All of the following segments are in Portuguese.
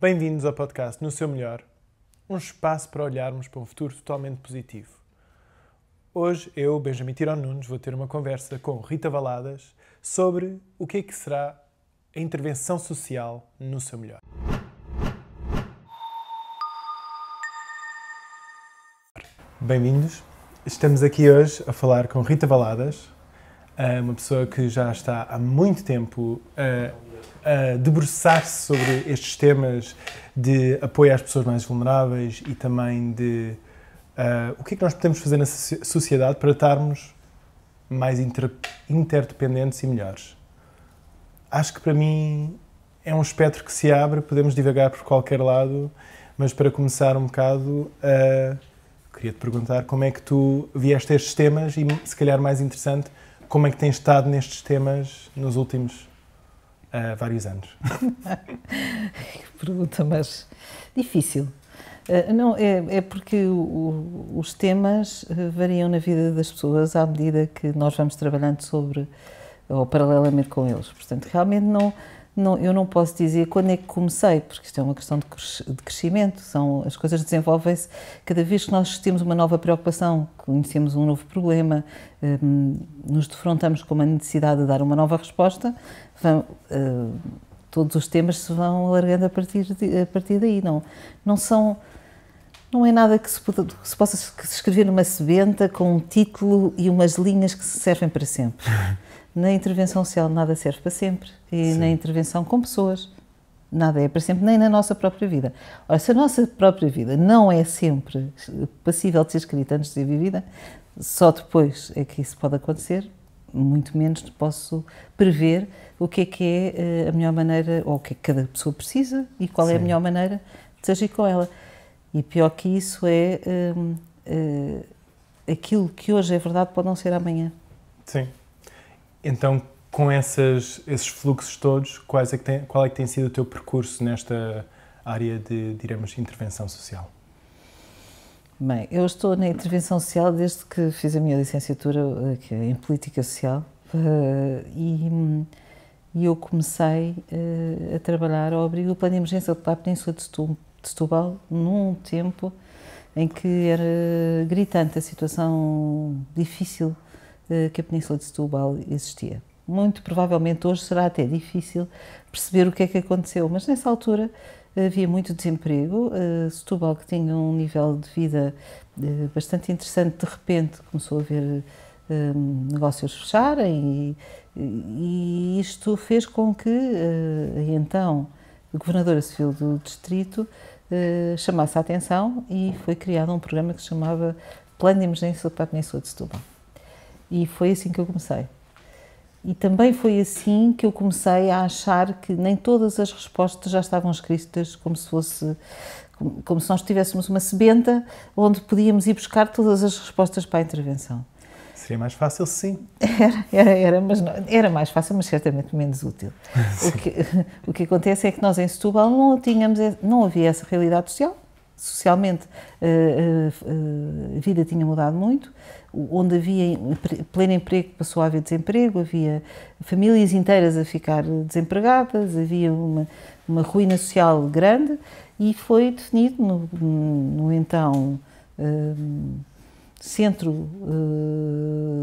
Bem-vindos ao podcast No Seu Melhor, um espaço para olharmos para um futuro totalmente positivo. Hoje eu, Benjamin Tirão Nunes, vou ter uma conversa com Rita Valadas sobre o que será a intervenção social no seu melhor. Bem-vindos. Estamos aqui hoje a falar com Rita Valadas, uma pessoa que já está há muito tempo a debruçar-se sobre estes temas de apoio às pessoas mais vulneráveis e também de o que é que nós podemos fazer na sociedade para estarmos mais interdependentes e melhores. Acho que para mim é um espectro que se abre, podemos divagar por qualquer lado, mas para começar um bocado, queria-te perguntar como é que tu vieste a estes temas e, se calhar mais interessante, como é que tens estado nestes temas nos últimos vários anos? Que pergunta mais difícil. Não, é porque os temas variam na vida das pessoas à medida que nós vamos trabalhando sobre ou paralelamente com eles. Portanto, realmente eu não posso dizer quando é que comecei, porque isto é uma questão de crescimento, as coisas desenvolvem-se cada vez que nós temos uma nova preocupação, conhecemos um novo problema, nos defrontamos com uma necessidade de dar uma nova resposta, todos os temas se vão alargando a partir daí. Não é nada que se possa escrever numa sebenta com um título e umas linhas que servem para sempre. Na intervenção social nada serve para sempre e Sim. Na intervenção com pessoas nada é para sempre, nem na nossa própria vida. Ora, se a nossa própria vida não é sempre passível de ser escrita antes de ser vivida, só depois é que isso pode acontecer, muito menos posso prever o que é a melhor maneira, ou o que é que cada pessoa precisa e qual Sim. É a melhor maneira de agir com ela. E pior que isso é aquilo que hoje é verdade pode não ser amanhã. Sim. Então, com esses fluxos todos, qual é que tem sido o teu percurso nesta área de, diremos, intervenção social? Bem, eu estou na intervenção social desde que fiz a minha licenciatura em Política Social e eu comecei a trabalhar ao abrigo do Plano de Emergência para a Península de Setúbal num tempo em que era gritante a situação difícil que a Península de Setúbal existia. Muito provavelmente hoje será até difícil perceber o que é que aconteceu, mas nessa altura havia muito desemprego. Setúbal, que tinha um nível de vida bastante interessante, de repente começou a ver negócios fecharem e isto fez com que então a governadora civil do distrito chamasse a atenção e foi criado um programa que se chamava Plano de Emergência para a Península de Setúbal. E foi assim que eu comecei. E também foi assim que eu comecei a achar que nem todas as respostas já estavam escritas como se nós tivéssemos uma sebenta onde podíamos ir buscar todas as respostas para a intervenção. Seria mais fácil, sim. Era mais fácil, mas certamente menos útil. O que acontece é que nós em Setúbal não havia essa realidade social. Socialmente, a vida tinha mudado muito. Onde havia pleno emprego, passou a haver desemprego, havia famílias inteiras a ficar desempregadas, havia uma ruína social grande e foi definido no então Centro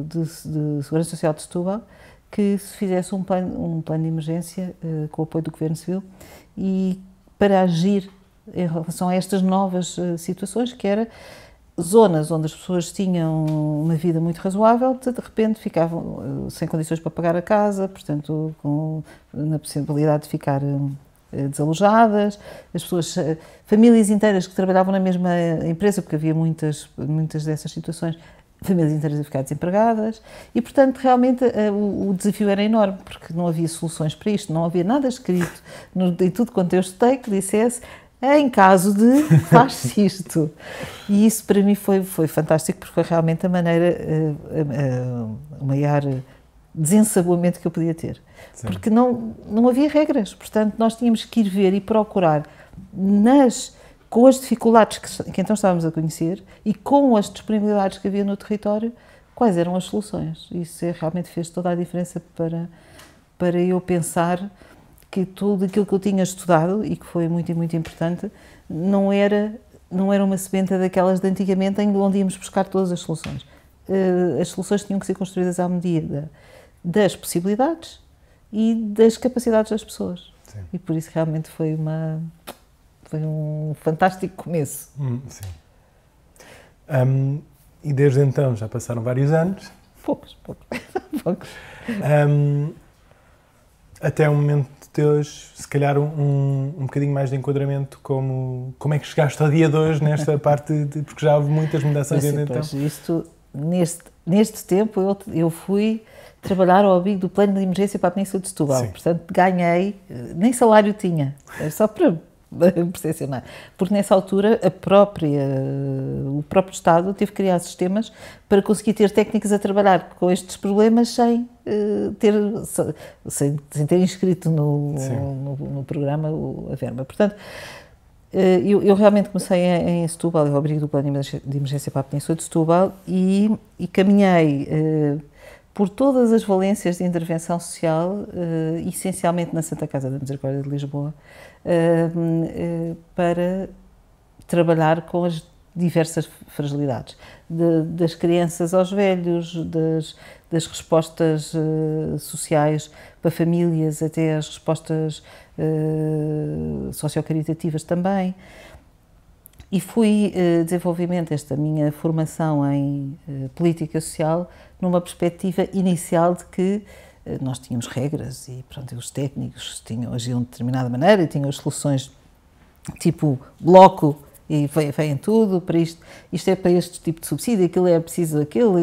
de Segurança Social de Setúbal que se fizesse um plano de emergência com o apoio do Governo Civil e para agir em relação a estas novas situações, que era zonas onde as pessoas tinham uma vida muito razoável, de repente ficavam sem condições para pagar a casa, portanto, na possibilidade de ficar desalojadas, as pessoas, famílias inteiras que trabalhavam na mesma empresa, porque havia muitas dessas situações, famílias inteiras a ficar desempregadas e, portanto, realmente o desafio era enorme, porque não havia soluções para isto, não havia nada escrito em tudo quanto eu estudei que dissesse em caso de faz-se isto. E isso para mim foi fantástico, porque foi realmente a maneira, o maior desensaboamento que eu podia ter. Sim. Porque não havia regras, portanto nós tínhamos que ir ver e procurar com as dificuldades que então estávamos a conhecer e com as disponibilidades que havia no território, quais eram as soluções. Isso realmente fez toda a diferença para eu pensar que tudo aquilo que eu tinha estudado, e que foi muito importante, não era uma semente daquelas de antigamente em onde íamos buscar todas as soluções. As soluções tinham que ser construídas à medida das possibilidades e das capacidades das pessoas. Sim. E por isso realmente foi um fantástico começo. Sim. E desde então já passaram vários anos. Poucos. Até o momento de hoje, se calhar um bocadinho mais de enquadramento, como é que chegaste ao dia de hoje nesta parte, porque já houve muitas mudanças desde então. Isto, neste tempo eu fui trabalhar ao abrigo do plano de emergência para a Península de Setúbal. Sim. Portanto, ganhei, nem salário tinha, só para percepcionar. Porque nessa altura o próprio Estado teve que criar sistemas para conseguir ter técnicos a trabalhar com estes problemas sem ter inscrito no programa a verba. Portanto, eu realmente comecei em Setúbal, ao abrigo do plano de emergência para a Península de Setúbal, e caminhei por todas as valências de intervenção social, essencialmente na Santa Casa da Misericórdia de Lisboa, para trabalhar com as diversas fragilidades, das crianças aos velhos, das respostas sociais para famílias, até as respostas sociocaritativas também. E fui desenvolvimento esta minha formação em política social numa perspectiva inicial de que nós tínhamos regras e, pronto, os técnicos agiam de determinada maneira e tinham as soluções tipo bloco e vem tudo para isto é para este tipo de subsídio, aquilo é preciso aquilo,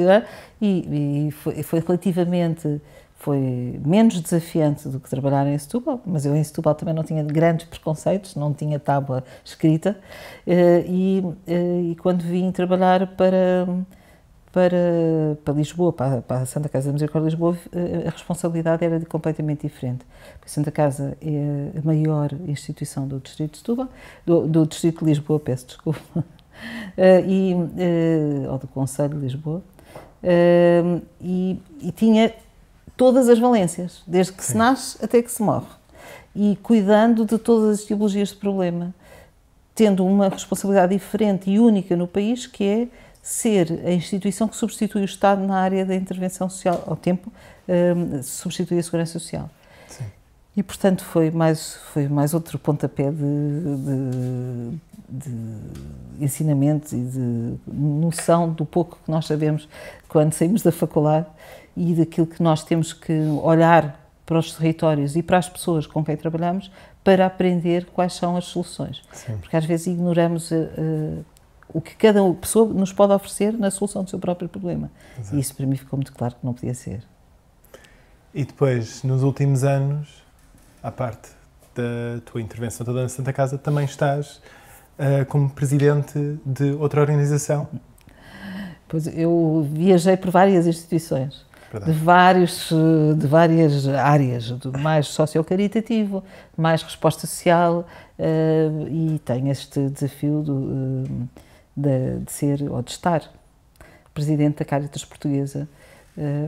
e foi relativamente, foi menos desafiante do que trabalhar em Setúbal, mas eu em Setúbal também não tinha grandes preconceitos, não tinha tábua escrita, e quando vim trabalhar para Lisboa, para a Santa Casa da Misericórdia de Lisboa, a responsabilidade era completamente diferente. A Santa Casa é a maior instituição do Distrito de Setúbal, do Distrito de Lisboa, peço desculpa, ou do Conselho de Lisboa, e tinha todas as valências, desde que se nasce até que se morre, e cuidando de todas as tipologias de problema, tendo uma responsabilidade diferente e única no país, que é ser a instituição que substitui o Estado na área da intervenção social, ao tempo substitui a Segurança Social. Sim. E, portanto, foi mais outro pontapé de ensinamento e de noção do pouco que nós sabemos quando saímos da faculdade e daquilo que nós temos que olhar para os territórios e para as pessoas com quem trabalhamos para aprender quais são as soluções. Sim. Porque às vezes ignoramos o que cada pessoa nos pode oferecer na solução do seu próprio problema. Exato. E isso para mim ficou muito claro que não podia ser. E depois, nos últimos anos, à parte da tua intervenção toda na Santa Casa, também estás como presidente de outra organização. Pois eu viajei por várias instituições, de várias áreas, do mais sociocaritativo, mais resposta social, e tenho este desafio de ser, ou de estar, presidente da Cáritas Portuguesa,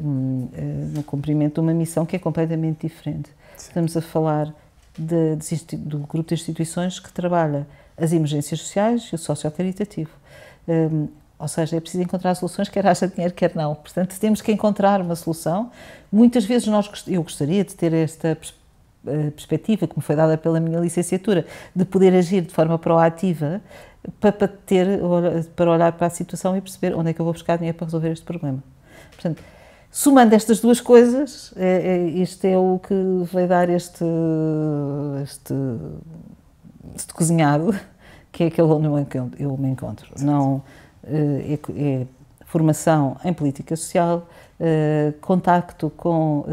no cumprimento de uma missão que é completamente diferente. Sim. Estamos a falar do grupo de instituições que trabalha as emergências sociais e o sociocaritativo. Ou seja, é preciso encontrar soluções, quer haja dinheiro, quer não. Portanto, temos que encontrar uma solução. Muitas vezes eu gostaria de ter esta perspectiva, que me foi dada pela minha licenciatura, de poder agir de forma proativa para olhar para a situação e perceber onde é que eu vou buscar dinheiro para resolver este problema. Portanto, somando estas duas coisas, isto é o que vai dar este cozinhado, que é aquele onde eu me encontro. Não, é formação em política social, contacto com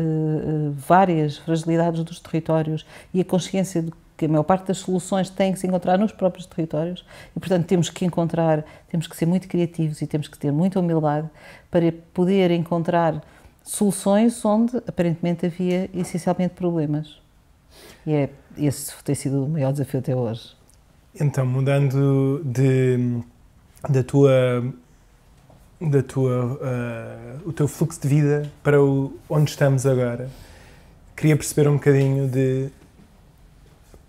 várias fragilidades dos territórios e a consciência de que a maior parte das soluções tem que se encontrar nos próprios territórios e, portanto, temos que ser muito criativos e temos que ter muita humildade para poder encontrar soluções onde, aparentemente, havia essencialmente problemas. E esse tem sido o maior desafio até hoje. Então, mudando o teu fluxo de vida para onde estamos agora, queria perceber um bocadinho de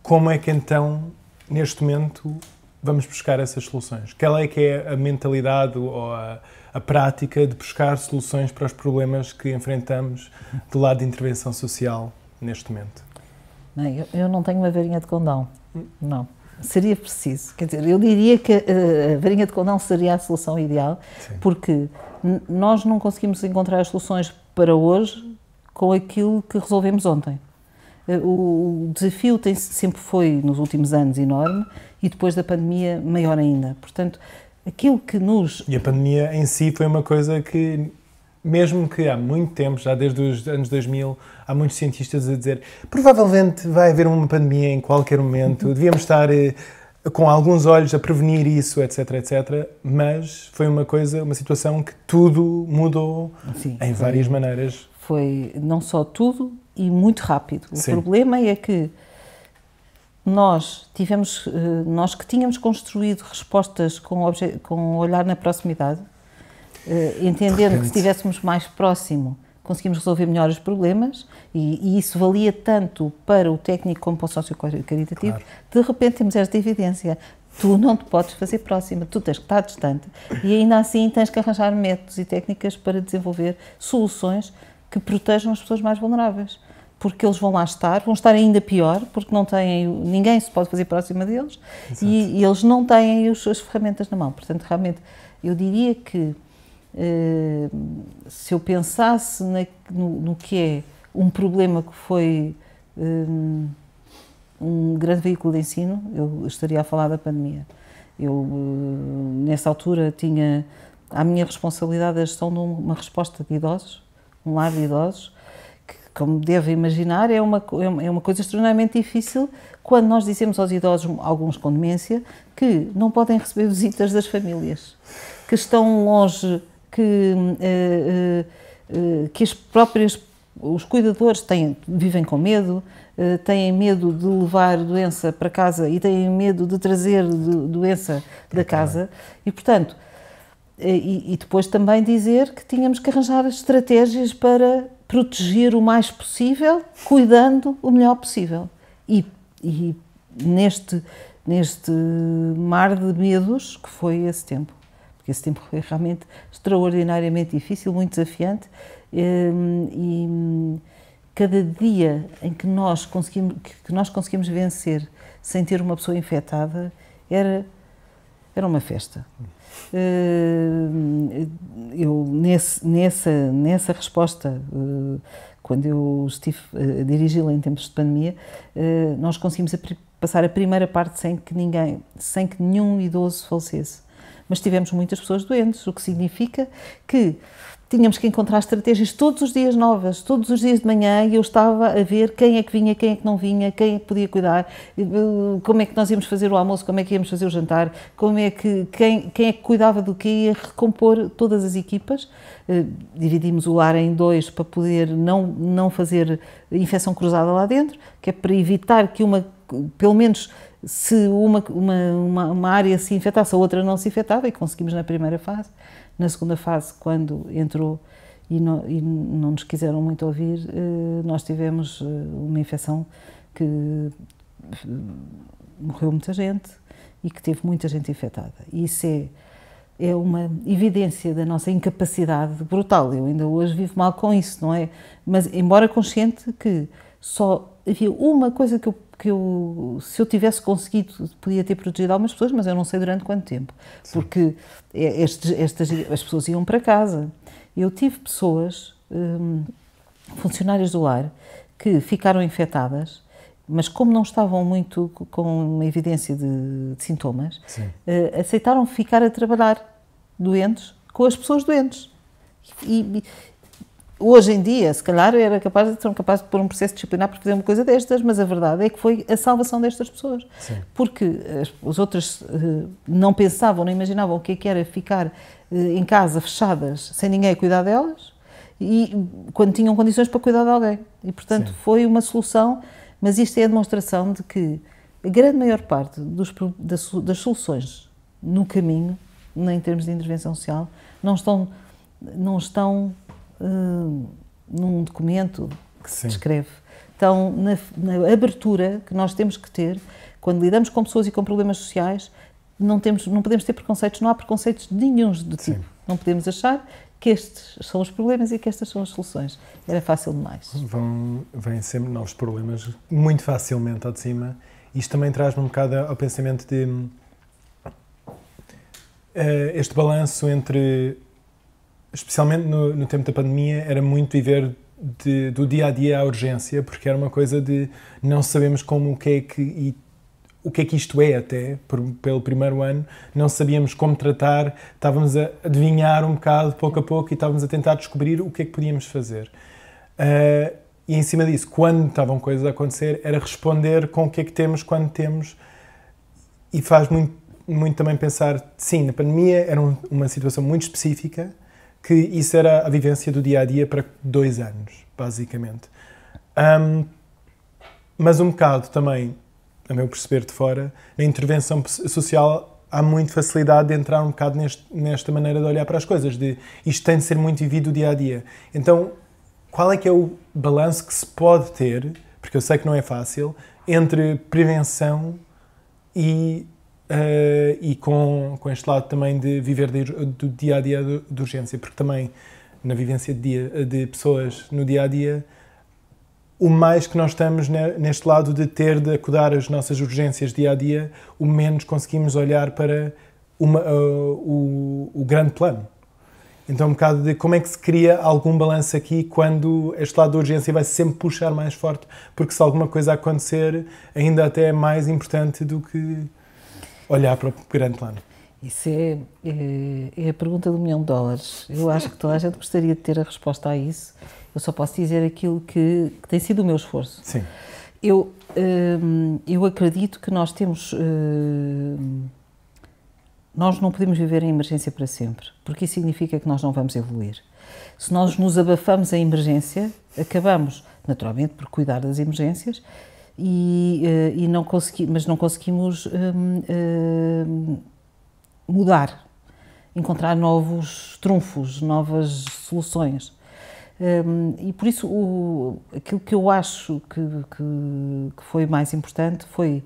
como é que então, neste momento, vamos buscar essas soluções? Qual é que é a mentalidade ou a prática de buscar soluções para os problemas que enfrentamos do lado de intervenção social neste momento? Bem, eu não tenho uma varinha de condão, não. Seria preciso, quer dizer, eu diria que a varinha de condão seria a solução ideal, sim, porque nós não conseguimos encontrar as soluções para hoje com aquilo que resolvemos ontem. O desafio sempre foi, nos últimos anos, enorme e depois da pandemia, maior ainda. Portanto, aquilo que nos... E a pandemia em si foi uma coisa que, mesmo que há muito tempo, já desde os anos 2000, há muitos cientistas a dizer provavelmente vai haver uma pandemia em qualquer momento, devíamos estar com alguns olhos a prevenir isso, etc, etc. Mas foi uma situação que tudo mudou, sim, em várias maneiras. Foi não só tudo e muito rápido. O problema é que nós que tínhamos construído respostas com olhar na proximidade, entendendo que se estivéssemos mais próximo conseguimos resolver melhor os problemas e isso valia tanto para o técnico como para o sócio-caritativo. Claro. De repente temos esta evidência. Tu não te podes fazer próxima, tu tens que estar distante e ainda assim tens que arranjar métodos e técnicas para desenvolver soluções que protejam as pessoas mais vulneráveis. Porque eles vão lá estar, vão estar ainda pior, porque não têm, ninguém se pode fazer próxima deles e eles não têm as ferramentas na mão. Portanto, realmente, eu diria que se eu pensasse no que é um problema que foi um grande veículo de ensino, eu estaria a falar da pandemia. Eu, nessa altura, tinha à minha responsabilidade a gestão de uma resposta de idosos, um lar de idosos, que, como deve imaginar, é uma coisa extremamente difícil quando nós dizemos aos idosos, alguns com demência, que não podem receber visitas das famílias, que estão longe, que os cuidadores vivem com medo, têm medo de levar doença para casa e têm medo de trazer doença da casa e, portanto, e depois também dizer que tínhamos que arranjar estratégias para proteger o mais possível, cuidando o melhor possível. E neste mar de medos que foi esse tempo. Porque esse tempo foi realmente extraordinariamente difícil, muito desafiante e cada dia em que nós conseguimos vencer sem ter uma pessoa infectada era uma festa. Eu nessa resposta, quando eu estive a dirigi-la em tempos de pandemia, nós conseguimos passar a primeira parte sem que nenhum idoso falecesse. Mas tivemos muitas pessoas doentes, o que significa que tínhamos que encontrar estratégias todos os dias novas, todos os dias de manhã, e eu estava a ver quem é que vinha, quem é que não vinha, quem é que podia cuidar, como é que nós íamos fazer o almoço, como é que íamos fazer o jantar, quem é que cuidava do quê, ia recompor todas as equipas. Dividimos o lar em dois para poder não fazer infecção cruzada lá dentro, que é para evitar que pelo menos se uma área se infectasse, a outra não se infectava, e conseguimos na primeira fase. Na segunda fase, quando entrou e não nos quiseram muito ouvir, nós tivemos uma infecção que morreu muita gente e que teve muita gente infectada. E isso é uma evidência da nossa incapacidade brutal. Eu ainda hoje vivo mal com isso, não é? Mas, embora consciente que só havia uma coisa que se eu tivesse conseguido, podia ter protegido algumas pessoas, mas eu não sei durante quanto tempo. Sim. Porque as pessoas iam para casa. Eu tive pessoas, funcionários do lar, que ficaram infectadas, mas como não estavam muito com uma evidência de sintomas, aceitaram ficar a trabalhar doentes com as pessoas doentes. E hoje em dia, se calhar, são capazes de pôr um processo disciplinar para fazer uma coisa destas, mas a verdade é que foi a salvação destas pessoas. Sim. Porque as outras não pensavam, não imaginavam o que era ficar em casa, fechadas, sem ninguém a cuidar delas, e quando tinham condições para cuidar de alguém. E, portanto, foi uma solução, mas isto é a demonstração de que a grande maior parte das soluções no caminho, em termos de intervenção social, não estão num documento que se descreve, estão na abertura que nós temos que ter quando lidamos com pessoas e com problemas sociais. Não podemos ter preconceitos, não há preconceitos nenhuns do tipo. Sim. Não podemos achar que estes são os problemas e que estas são as soluções. Era fácil demais. Vêm sempre novos problemas, muito facilmente ao de cima. Isto também traz-me um bocado ao pensamento de este balanço entre, especialmente no tempo da pandemia, era muito viver do dia-a-dia à urgência, porque era uma coisa de não sabemos o que é que isto é até, pelo primeiro ano, não sabíamos como tratar, estávamos a adivinhar um bocado, pouco a pouco, e estávamos a tentar descobrir o que é que podíamos fazer. E em cima disso, quando estavam coisas a acontecer, era responder com o que é que temos, quando temos, e faz muito também pensar, sim, na pandemia era uma situação muito específica, que isso era a vivência do dia-a-dia para 2 anos, basicamente. Mas um bocado também, a meu perceber de fora, na intervenção social há muita facilidade de entrar um bocado nesta maneira de olhar para as coisas, de isto tem de ser muito vivido dia-a-dia. Então, qual é que é o balanço que se pode ter, porque eu sei que não é fácil, entre prevenção e com este lado também de viver do dia-a-dia de urgência, porque também na vivência de pessoas no dia-a-dia, o mais que nós estamos neste lado de ter de acudar às nossas urgências dia-a-dia, o menos conseguimos olhar para o grande plano. Então, um bocado de como é que se cria algum balanço aqui quando este lado da urgência vai sempre puxar mais forte, porque se alguma coisa acontecer, ainda até é mais importante do que olhar para o grande plano. Isso é a pergunta do $1 milhão. Eu acho que toda a gente gostaria de ter a resposta a isso. Eu só posso dizer aquilo que tem sido o meu esforço. Sim. Eu acredito que nós temos... nós não podemos viver em emergência para sempre, porque isso significa que nós não vamos evoluir. Se nós nos abafamos em emergência, acabamos, naturalmente, por cuidar das emergências, mas não conseguimos mudar, encontrar novos trunfos, novas soluções. E por isso aquilo que eu acho que foi mais importante foi,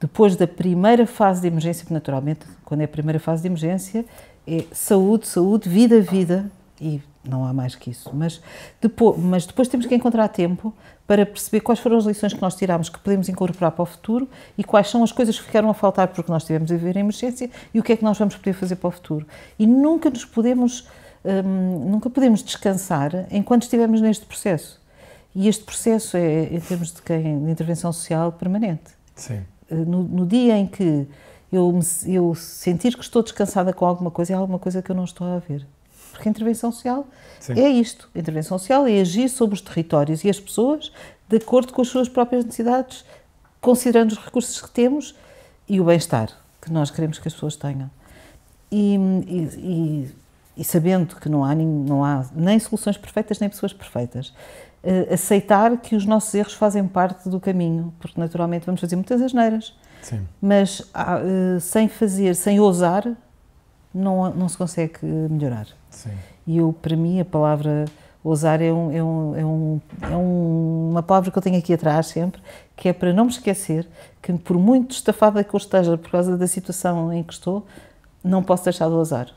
depois da primeira fase de emergência, porque naturalmente quando é a primeira fase de emergência é saúde, saúde, vida, vida, e não há mais que isso, mas depois temos que encontrar tempo para perceber quais foram as lições que nós tirámos que podemos incorporar para o futuro e quais são as coisas que ficaram a faltar porque nós tivemos a viver em emergência e o que é que nós vamos poder fazer para o futuro. E nunca podemos descansar enquanto estivermos neste processo. E este processo é, em termos de intervenção social, permanente. Sim. No dia em que eu sentir que estou descansada com alguma coisa, é alguma coisa que eu não estou a ver. Porque a intervenção social é isto. A intervenção social é agir sobre os territórios e as pessoas de acordo com as suas próprias necessidades, considerando os recursos que temos e o bem-estar que nós queremos que as pessoas tenham. E sabendo que não há nem soluções perfeitas, nem pessoas perfeitas. Aceitar que os nossos erros fazem parte do caminho, porque naturalmente vamos fazer muitas asneiras. Sim. Mas sem ousar, não se consegue melhorar. Sim. E para mim a palavra ousar é uma palavra que eu tenho aqui atrás sempre, que é para não me esquecer que por muito estafada que eu esteja por causa da situação em que estou, não posso deixar de ousar.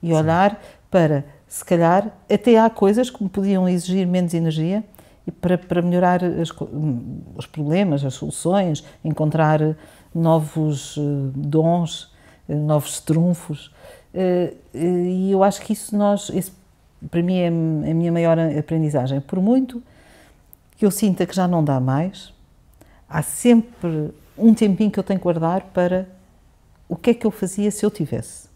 E olhar para, se calhar, até há coisas que me podiam exigir menos energia e para melhorar os problemas, as soluções, encontrar novos dons, novos trunfos. E eu acho que isso para mim é a minha maior aprendizagem. Por muito que eu sinta que já não dá mais, há sempre um tempinho que eu tenho que guardar para o que é que eu fazia se eu tivesse.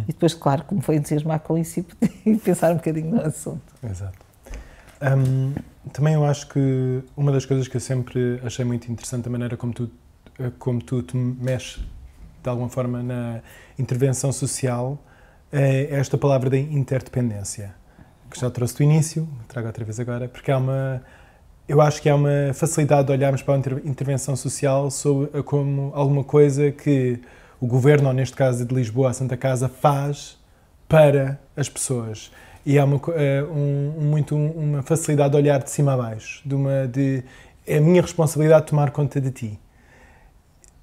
E depois, claro, como foi entusiasmar com isso e pensar um bocadinho no assunto. Exato. Também eu acho que uma das coisas que eu sempre achei muito interessante, a maneira como tu te mexes de alguma forma na intervenção social, é esta palavra da interdependência, que já trouxe do início, trago outra vez agora, porque eu acho que há uma facilidade de olharmos para a intervenção social como alguma coisa que o governo, ou neste caso de Lisboa, a Santa Casa, faz para as pessoas. E há uma facilidade de olhar de cima a baixo, é a minha responsabilidade tomar conta de ti.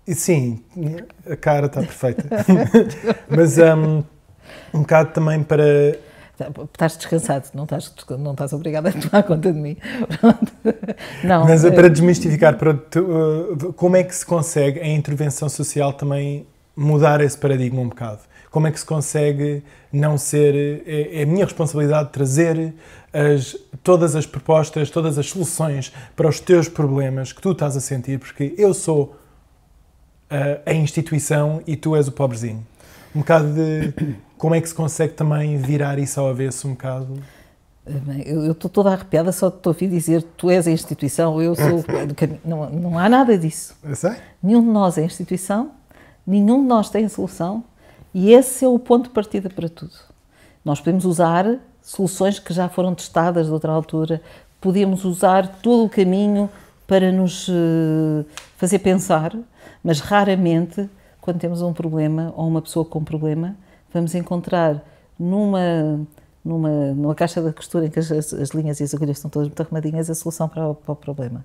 E sim, a cara está perfeita. Mas um bocado também para... Estás descansado, não estás obrigado a tomar conta de mim. Não, mas para desmistificar, como é que se consegue a intervenção social também mudar esse paradigma um bocado? Como é que se consegue não ser... É a minha responsabilidade trazer todas as propostas, todas as soluções para os teus problemas que tu estás a sentir, porque eu sou a instituição e tu és o pobrezinho. Um bocado de... Como é que se consegue também virar isso ao avesso um bocado? Eu estou toda arrepiada só de te ouvir dizer tu és a instituição, eu sou... Não há nada disso. Eu sei. Nenhum de nós é a instituição, nenhum de nós tem a solução e esse é o ponto de partida para tudo. Nós podemos usar soluções que já foram testadas de outra altura, podemos usar todo o caminho para nos fazer pensar, mas raramente, quando temos um problema ou uma pessoa com um problema, vamos encontrar numa caixa da costura em que as linhas e as agulhas estão todas muito arrumadinhas a solução para o problema.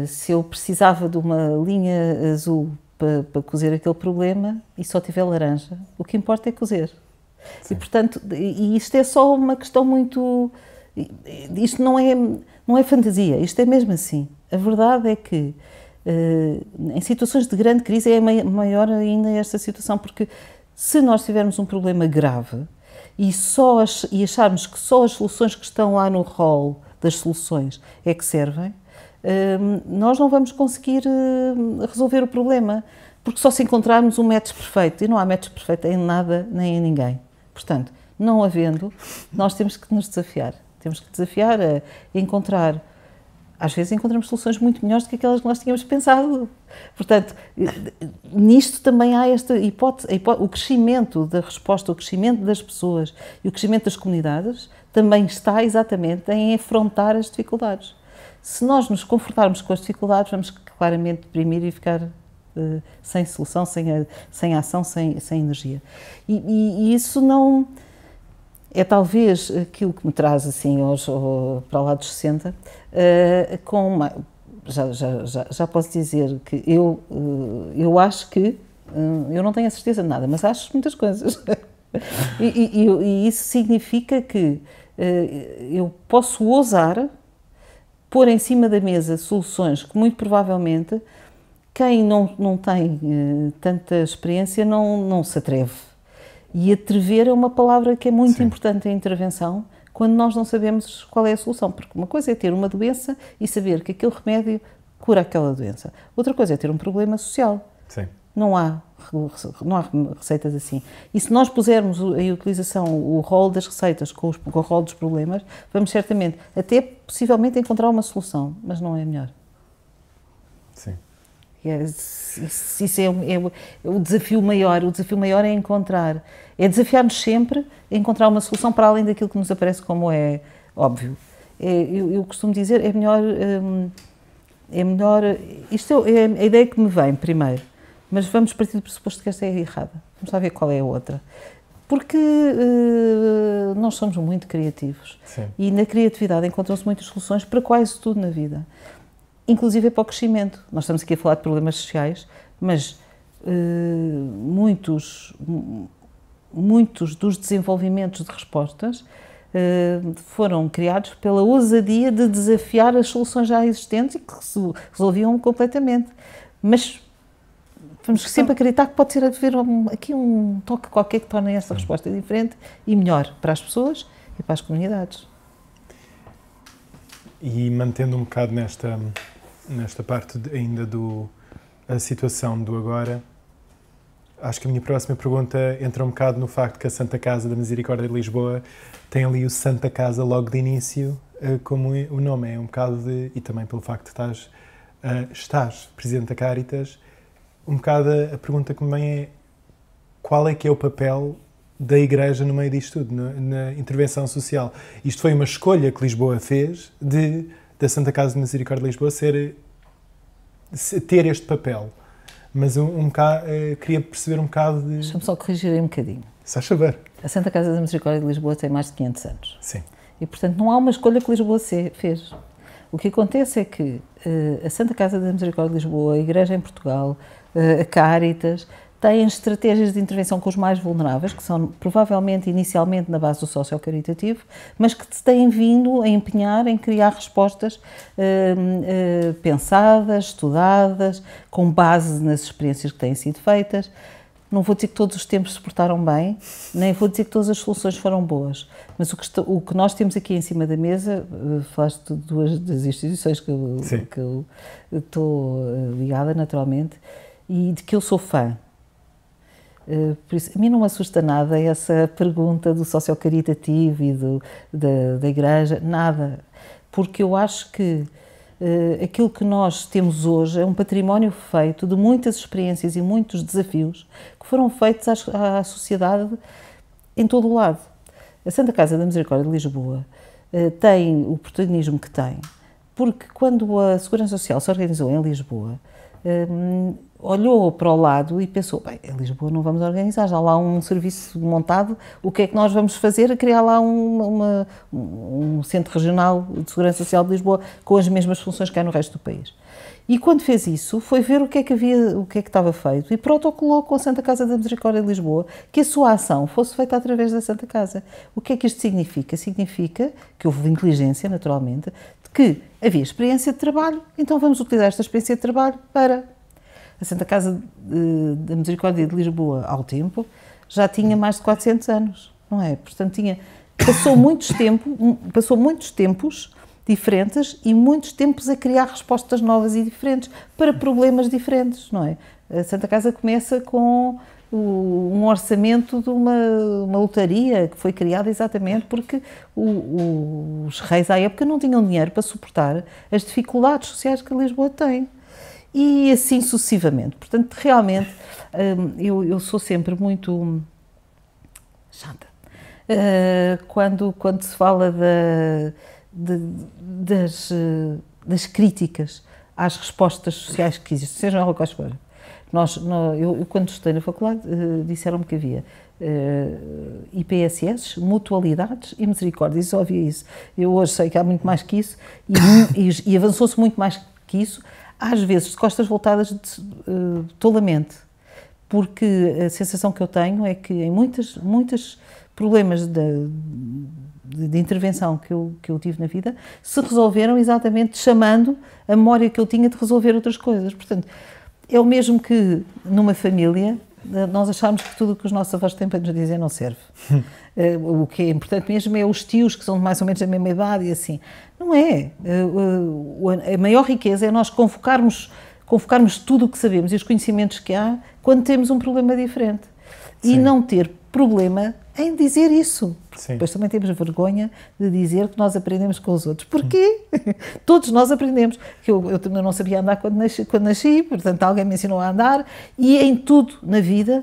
Se eu precisava de uma linha azul para cozer aquele problema e só tiver laranja, o que importa é cozer. Sim. E, portanto, isto é só uma questão muito... Isto não é fantasia, isto é mesmo assim. A verdade é que em situações de grande crise é maior ainda esta situação, porque se nós tivermos um problema grave e acharmos que só as soluções que estão lá no rol das soluções é que servem, nós não vamos conseguir resolver o problema, porque só se encontrarmos um método perfeito, e não há métodos perfeitos em nada nem em ninguém. Portanto, não havendo, nós temos que nos desafiar. Temos que desafiar a encontrar... Às vezes encontramos soluções muito melhores do que aquelas que nós tínhamos pensado. Portanto, nisto também há esta hipótese, o crescimento da resposta, o crescimento das pessoas e o crescimento das comunidades também está exatamente em afrontar as dificuldades. Se nós nos confortarmos com as dificuldades, vamos claramente deprimir e ficar sem solução, sem ação, sem energia. E isso não... É talvez aquilo que me traz assim hoje para lá dos 60, já posso dizer que eu acho que, eu não tenho a certeza de nada, mas acho muitas coisas. E isso significa que eu posso ousar pôr em cima da mesa soluções que muito provavelmente quem não tem tanta experiência não se atreve. E atrever é uma palavra que é muito importante em intervenção quando nós não sabemos qual é a solução. Porque uma coisa é ter uma doença e saber que aquele remédio cura aquela doença. Outra coisa é ter um problema social. Sim. Não há receitas assim. E se nós pusermos em utilização o rol das receitas com o rol dos problemas, vamos certamente, até possivelmente, encontrar uma solução, mas não é a melhor. Sim. Isso é o desafio maior. O desafio maior é desafiar-nos sempre a encontrar uma solução para além daquilo que nos aparece como é óbvio. Eu costumo dizer, é melhor, isto é a ideia que me vem primeiro, mas vamos partir do pressuposto que esta é errada. Vamos lá ver qual é a outra. Porque nós somos muito criativos. Sim. E na criatividade encontram-se muitas soluções para quase tudo na vida. Inclusive para o crescimento. Nós estamos aqui a falar de problemas sociais, mas muitos dos desenvolvimentos de respostas foram criados pela ousadia de desafiar as soluções já existentes e que se resolviam completamente. Mas vamos sempre acreditar que pode haver aqui um toque qualquer que torne essa resposta diferente e melhor para as pessoas e para as comunidades. E mantendo um bocado nesta parte ainda a situação do agora, acho que a minha próxima pergunta entra um bocado no facto que a Santa Casa da Misericórdia de Lisboa tem ali o Santa Casa logo de início, como o nome é um bocado e também pelo facto de estás Presidente da Cáritas, um bocado a pergunta que me vem é qual é que é o papel da Igreja no meio disto tudo, na intervenção social. Isto foi uma escolha que Lisboa fez da Santa Casa de Misericórdia de Lisboa ter este papel. Mas queria perceber um bocado de... Deixa-me só corrigir aí um bocadinho. Se faz favor. A Santa Casa da Misericórdia de Lisboa tem mais de 500 anos. Sim. E, portanto, não há uma escolha que Lisboa fez. O que acontece é que a Santa Casa da Misericórdia de Lisboa, a Igreja em Portugal, a Cáritas, têm estratégias de intervenção com os mais vulneráveis, que são provavelmente inicialmente na base do socio-caritativo, mas que se têm vindo a empenhar em criar respostas pensadas, estudadas, com base nas experiências que têm sido feitas. Não vou dizer que todos os tempos se portaram bem, nem vou dizer que todas as soluções foram boas, mas o que nós temos aqui em cima da mesa, falaste de duas das instituições que eu estou ligada naturalmente e de que eu sou fã. Por isso, a mim não me assusta nada essa pergunta do socio-caritativo e da Igreja, nada, porque eu acho que aquilo que nós temos hoje é um património feito de muitas experiências e muitos desafios que foram feitos à sociedade em todo o lado. A Santa Casa da Misericórdia de Lisboa tem o protagonismo que tem, porque quando a Segurança Social se organizou em Lisboa, olhou para o lado e pensou, bem, em Lisboa não vamos organizar, já há lá um serviço montado, o que é que nós vamos fazer? A criar lá um centro regional de segurança social de Lisboa com as mesmas funções que há no resto do país. E quando fez isso, foi ver o que é que havia, o que é que estava feito e protocolou com a Santa Casa da Misericórdia de Lisboa que a sua ação fosse feita através da Santa Casa. O que é que isto significa? Significa que houve inteligência, naturalmente, de que havia experiência de trabalho, então vamos utilizar esta experiência de trabalho para... A Santa Casa da Misericórdia de Lisboa, ao tempo, já tinha mais de 400 anos, não é? Portanto, passou muitos tempos diferentes e muitos tempos a criar respostas novas e diferentes para problemas diferentes, não é? A Santa Casa começa com um orçamento de uma lotaria que foi criada exatamente porque os reis à época não tinham dinheiro para suportar as dificuldades sociais que Lisboa tem. E assim sucessivamente. Portanto, realmente, eu sou sempre muito chata. Quando se fala das críticas às respostas sociais que existem, sejam elas quais forem. Eu, quando estudei na faculdade, disseram-me que havia IPSS, mutualidades e misericórdia. E só havia isso. Eu hoje sei que há muito mais que isso e avançou-se muito mais que isso. Às vezes, de costas voltadas tolamente, porque a sensação que eu tenho é que em muitos problemas de intervenção que eu tive na vida, se resolveram exatamente chamando a memória que eu tinha de resolver outras coisas. Portanto, é o mesmo que numa família nós acharmos que tudo o que os nossos avós têm para nos dizer não serve. O que é importante mesmo é os tios que são mais ou menos da mesma idade e assim. Não é. A maior riqueza é nós convocarmos tudo o que sabemos e os conhecimentos que há quando temos um problema diferente. Sim. E não ter problema em dizer isso. Sim. Depois também temos vergonha de dizer que nós aprendemos com os outros. Porquê? Todos nós aprendemos. Eu também não sabia andar quando nasci, portanto alguém me ensinou a andar e em tudo na vida,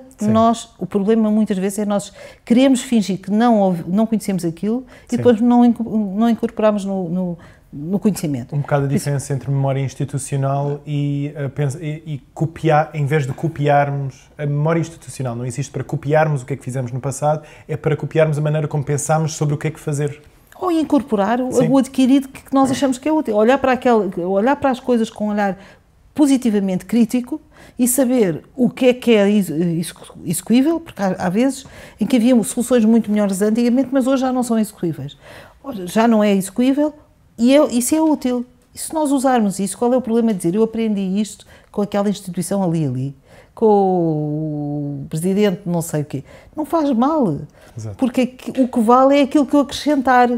o problema muitas vezes é nós queremos fingir que não conhecemos aquilo e depois não incorporamos no conhecimento. Um bocado a diferença entre memória institucional e copiar, em vez de copiarmos, a memória institucional não existe para copiarmos o que é que fizemos no passado, é para copiarmos a maneira como pensamos sobre o que é que fazer. Ou incorporar o adquirido que nós achamos que é útil. Olhar para as coisas com um olhar positivamente crítico e saber o que é execuível, porque há vezes em que havia soluções muito melhores antigamente, mas hoje já não são execuíveis. Já não é execuível, e isso é útil. E se nós usarmos isso, qual é o problema de dizer eu aprendi isto com aquela instituição ali, com o presidente não sei o quê? Não faz mal. Exato. Porque o que vale é aquilo que eu acrescentar.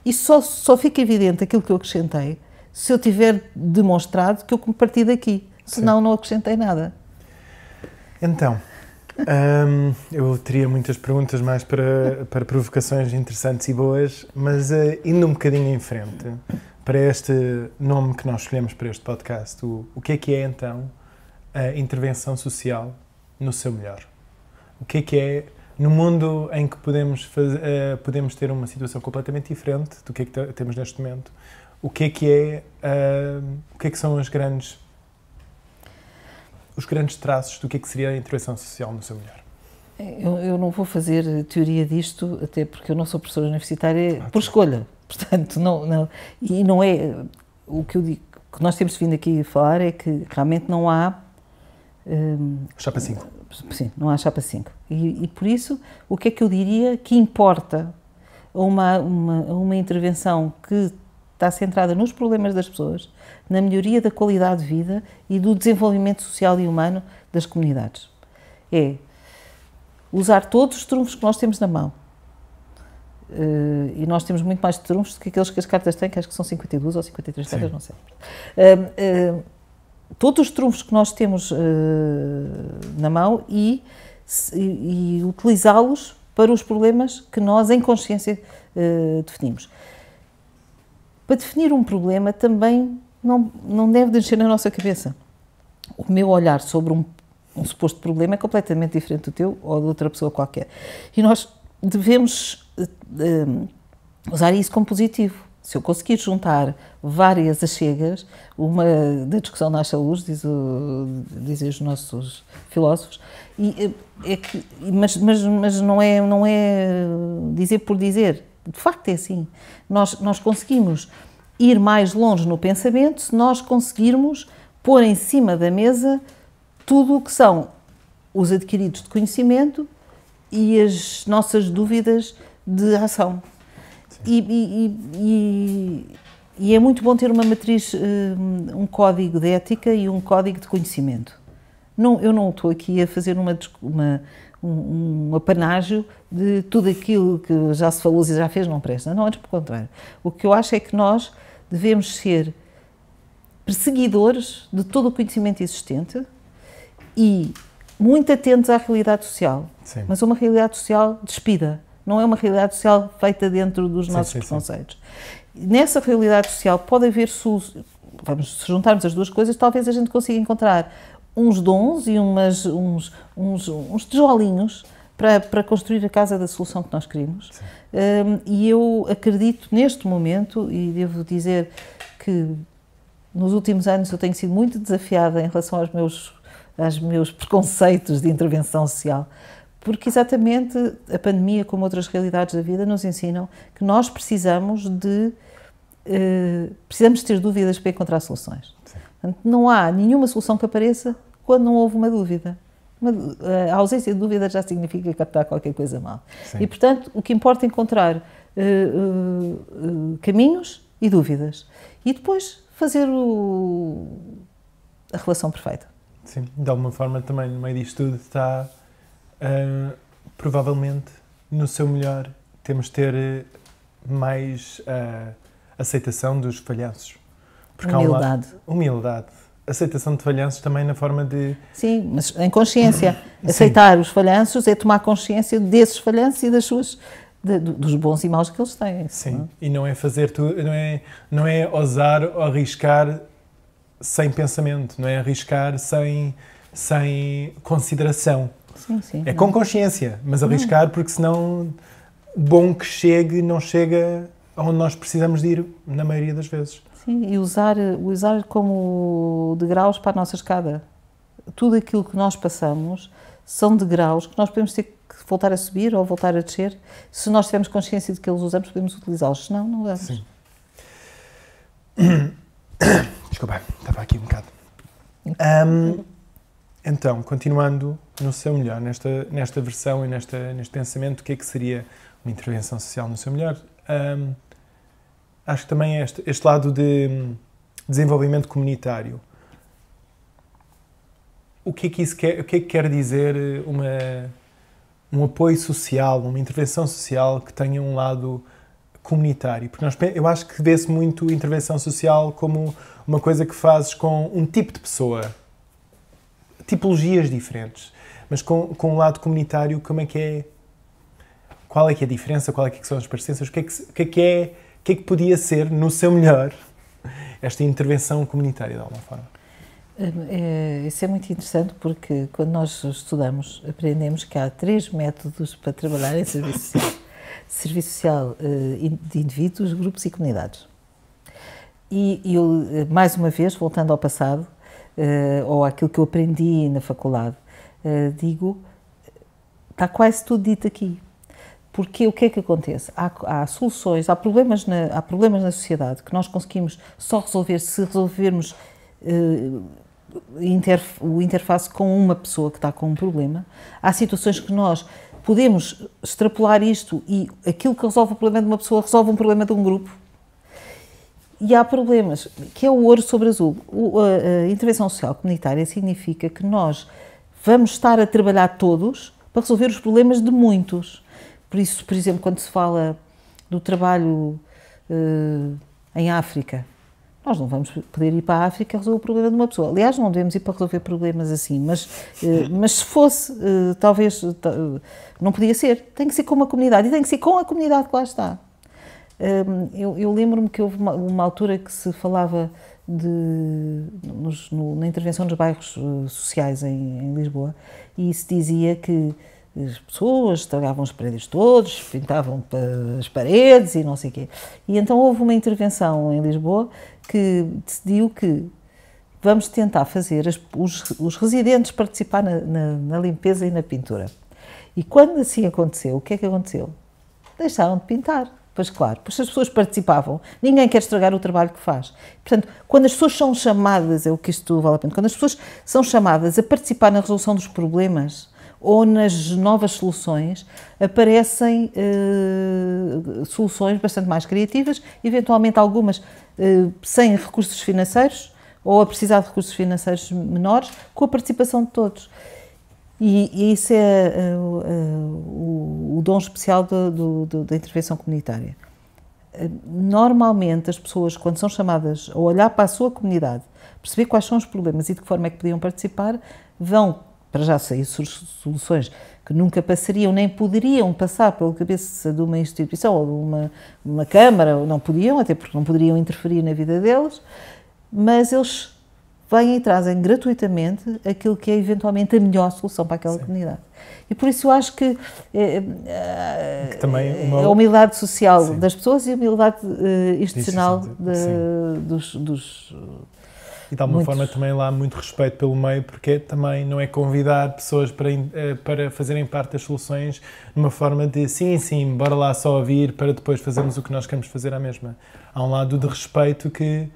E só fica evidente aquilo que eu acrescentei se eu tiver demonstrado que eu parti daqui. Senão não acrescentei nada. Então, eu teria muitas perguntas mais para provocações interessantes e boas, mas indo um bocadinho em frente, para este nome que nós escolhemos para este podcast, o que é então a intervenção social no seu melhor? O que é no mundo em que podemos ter uma situação completamente diferente do que temos neste momento? O que são os grandes traços do que seria a intervenção social no seu melhor? Eu não vou fazer teoria disto, até porque eu não sou professora universitária por escolha. Portanto, não o que eu digo, que nós temos vindo aqui a falar é que realmente não há... chapa 5. Sim, não há chapa 5. E por isso, o que é que eu diria que importa uma intervenção que está centrada nos problemas das pessoas, na melhoria da qualidade de vida e do desenvolvimento social e humano das comunidades? É usar todos os trunfos que nós temos na mão. E nós temos muito mais trunfos do que aqueles que as cartas têm, que acho que são 52 ou 53 cartas, não sei. Todos os trunfos que nós temos na mão e utilizá-los para os problemas que nós, em consciência, definimos. Para definir um problema também não deve descer na nossa cabeça. O meu olhar sobre um suposto problema é completamente diferente do teu ou de outra pessoa qualquer. E nós devemos usar isso como positivo. Se eu conseguir juntar várias achegas, uma da discussão nasce à luz, dizem os nossos filósofos, mas não é dizer por dizer. De facto é assim. Nós conseguimos ir mais longe no pensamento se nós conseguirmos pôr em cima da mesa tudo o que são os adquiridos de conhecimento e as nossas dúvidas de ação. E é muito bom ter uma matriz, um código de ética e um código de conhecimento. Eu não estou aqui a fazer um apanágio de tudo aquilo que já se falou e já fez não presta. Não, antes pelo contrário. O que eu acho é que nós devemos ser perseguidores de todo o conhecimento existente e muito atentos à realidade social. Sim. Mas uma realidade social despida. Não é uma realidade social feita dentro dos nossos preconceitos. Nessa realidade social pode haver, se juntarmos as duas coisas, talvez a gente consiga encontrar uns dons e uns tijolinhos para construir a casa da solução que nós queremos. E eu acredito neste momento, e devo dizer que nos últimos anos eu tenho sido muito desafiada em relação aos meus preconceitos de intervenção social, porque exatamente a pandemia, como outras realidades da vida, nos ensinam que nós precisamos ter dúvidas para encontrar soluções. Portanto, não há nenhuma solução que apareça quando não houve uma dúvida. A ausência de dúvida já significa que está qualquer coisa mal. Sim. E, portanto, o que importa é encontrar caminhos e dúvidas. E depois fazer a relação perfeita. Sim, de alguma forma também no meio disto tudo está... provavelmente, no seu melhor, temos de ter mais aceitação dos falhanços. Porque humildade. Humildade. Aceitação de falhanços também na forma de... Sim, mas em consciência. Aceitar os falhanços é tomar consciência desses falhanços e dos bons e maus que eles têm. Sim, não? E não é fazer tudo, não é ousar ou arriscar sem pensamento, não é arriscar sem consideração. Sim, com consciência, mas arriscar porque senão bom que chegue não chega aonde nós precisamos de ir na maioria das vezes. Sim, e usar como degraus para a nossa escada. Tudo aquilo que nós passamos são degraus que nós podemos ter que voltar a subir ou voltar a descer. Se nós tivermos consciência de que eles usamos, podemos utilizá-los, senão não damos. Sim. Desculpa, estava aqui um bocado. Então, continuando no seu melhor, nesta versão e neste pensamento, o que é que seria uma intervenção social no seu melhor? Acho que também este lado de desenvolvimento comunitário. O que é que quer dizer um apoio social, uma intervenção social que tenha um lado comunitário? Porque eu acho que vê-se muito intervenção social como uma coisa que fazes com um tipo de pessoa, tipologias diferentes, mas com um lado comunitário, como é que é? Qual é que é a diferença? Qual é que são as parecenças? O que é que podia ser, no seu melhor, esta intervenção comunitária, de alguma forma? Isso é muito interessante porque quando nós estudamos, aprendemos que há 3 métodos para trabalhar em serviço social. Serviço social de indivíduos, grupos e comunidades. E eu, mais uma vez, voltando ao passado, ou àquilo que eu aprendi na faculdade, digo, está quase tudo dito aqui. Porque o que é que acontece? Há soluções, há problemas na sociedade que nós conseguimos só resolver se resolvermos o interface com uma pessoa que está com um problema. Há situações que nós podemos extrapolar isto e aquilo que resolve o problema de uma pessoa resolve um problema de um grupo. E há problemas, que é o ouro sobre azul. A intervenção social comunitária significa que nós vamos estar a trabalhar todos para resolver os problemas de muitos. Por isso, por exemplo, quando se fala do trabalho em África, nós não vamos poder ir para a África resolver o problema de uma pessoa. Aliás, não devemos ir para resolver problemas assim, mas se fosse, talvez, não podia ser. Tem que ser com uma comunidade, e tem que ser com a comunidade que lá está. Eu lembro-me que houve uma altura que se falava na intervenção nos bairros sociais em Lisboa, e se dizia que as pessoas estragavam os prédios todos, pintavam as paredes e não sei o quê. E então houve uma intervenção em Lisboa que decidiu que vamos tentar fazer os residentes participar na limpeza e na pintura. E quando assim aconteceu, o que é que aconteceu? Deixaram de pintar. Pois claro, pois as pessoas participavam, ninguém quer estragar o trabalho que faz. Portanto, quando as pessoas são chamadas, é o que isto vale a pena, quando as pessoas são chamadas a participar na resolução dos problemas ou nas novas soluções, aparecem soluções bastante mais criativas, eventualmente algumas sem recursos financeiros ou a precisar de recursos financeiros menores, com a participação de todos. E isso é o dom especial da intervenção comunitária. Normalmente as pessoas, quando são chamadas a olhar para a sua comunidade, perceber quais são os problemas e de que forma é que podiam participar, vão, para já sair soluções que nunca passariam, nem poderiam passar pela cabeça de uma instituição ou de uma câmara, ou não podiam, até porque não poderiam interferir na vida deles, mas eles vêm e trazem gratuitamente aquilo que é eventualmente a melhor solução para aquela comunidade. E por isso eu acho que também a humildade social Sim. das pessoas e a humildade institucional dos E de alguma forma também lá há muito respeito pelo meio, porque também não é convidar pessoas para fazerem parte das soluções numa forma de sim, bora lá só ouvir para depois fazermos o que nós queremos fazer à mesma. Há um lado de respeito que...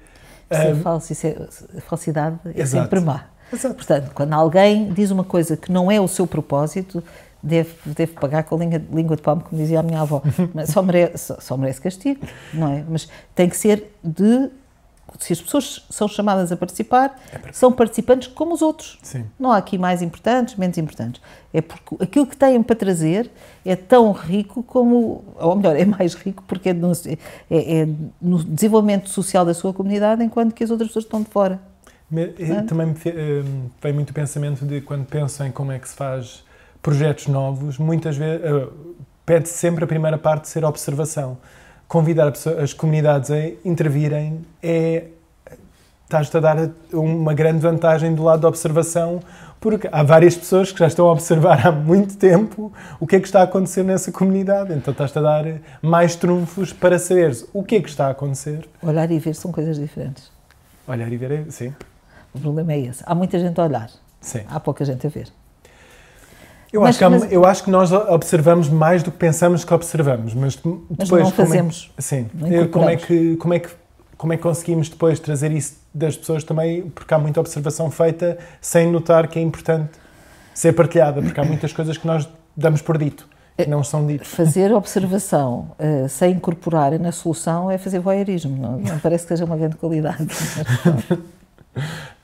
a falsidade é Exato. sempre má. Exato. Portanto, quando alguém diz uma coisa que não é o seu propósito, deve pagar com a língua de palmo, como dizia a minha avó. Só merece castigo, não é? Mas tem que ser se as pessoas são chamadas a participar, são participantes como os outros. Sim. Não há aqui mais importantes, menos importantes. É porque aquilo que têm para trazer é tão rico como, ou melhor, é mais rico porque é no desenvolvimento social da sua comunidade, enquanto que as outras pessoas estão de fora. Também vem muito o pensamento de quando pensam em como é que se faz projetos novos, muitas vezes pede-se sempre a primeira parte ser observação. Convidar as comunidades a intervirem estás-te a dar uma grande vantagem do lado da observação, porque há várias pessoas que já estão a observar há muito tempo o que é que está a acontecer nessa comunidade, então estás-te a dar mais trunfos para saberes o que é que está a acontecer. Olhar e ver são coisas diferentes. Olhar e ver, sim. O problema é esse. Há muita gente a olhar, sim. Há pouca gente a ver. Eu acho que nós observamos mais do que pensamos que observamos, mas depois não fazemos. Como é que conseguimos depois trazer isso das pessoas também, porque há muita observação feita sem notar que é importante ser partilhada, porque há muitas coisas que nós damos por dito, que não são ditas. Fazer observação sem incorporar na solução é fazer voyeurismo, não parece que seja uma grande qualidade.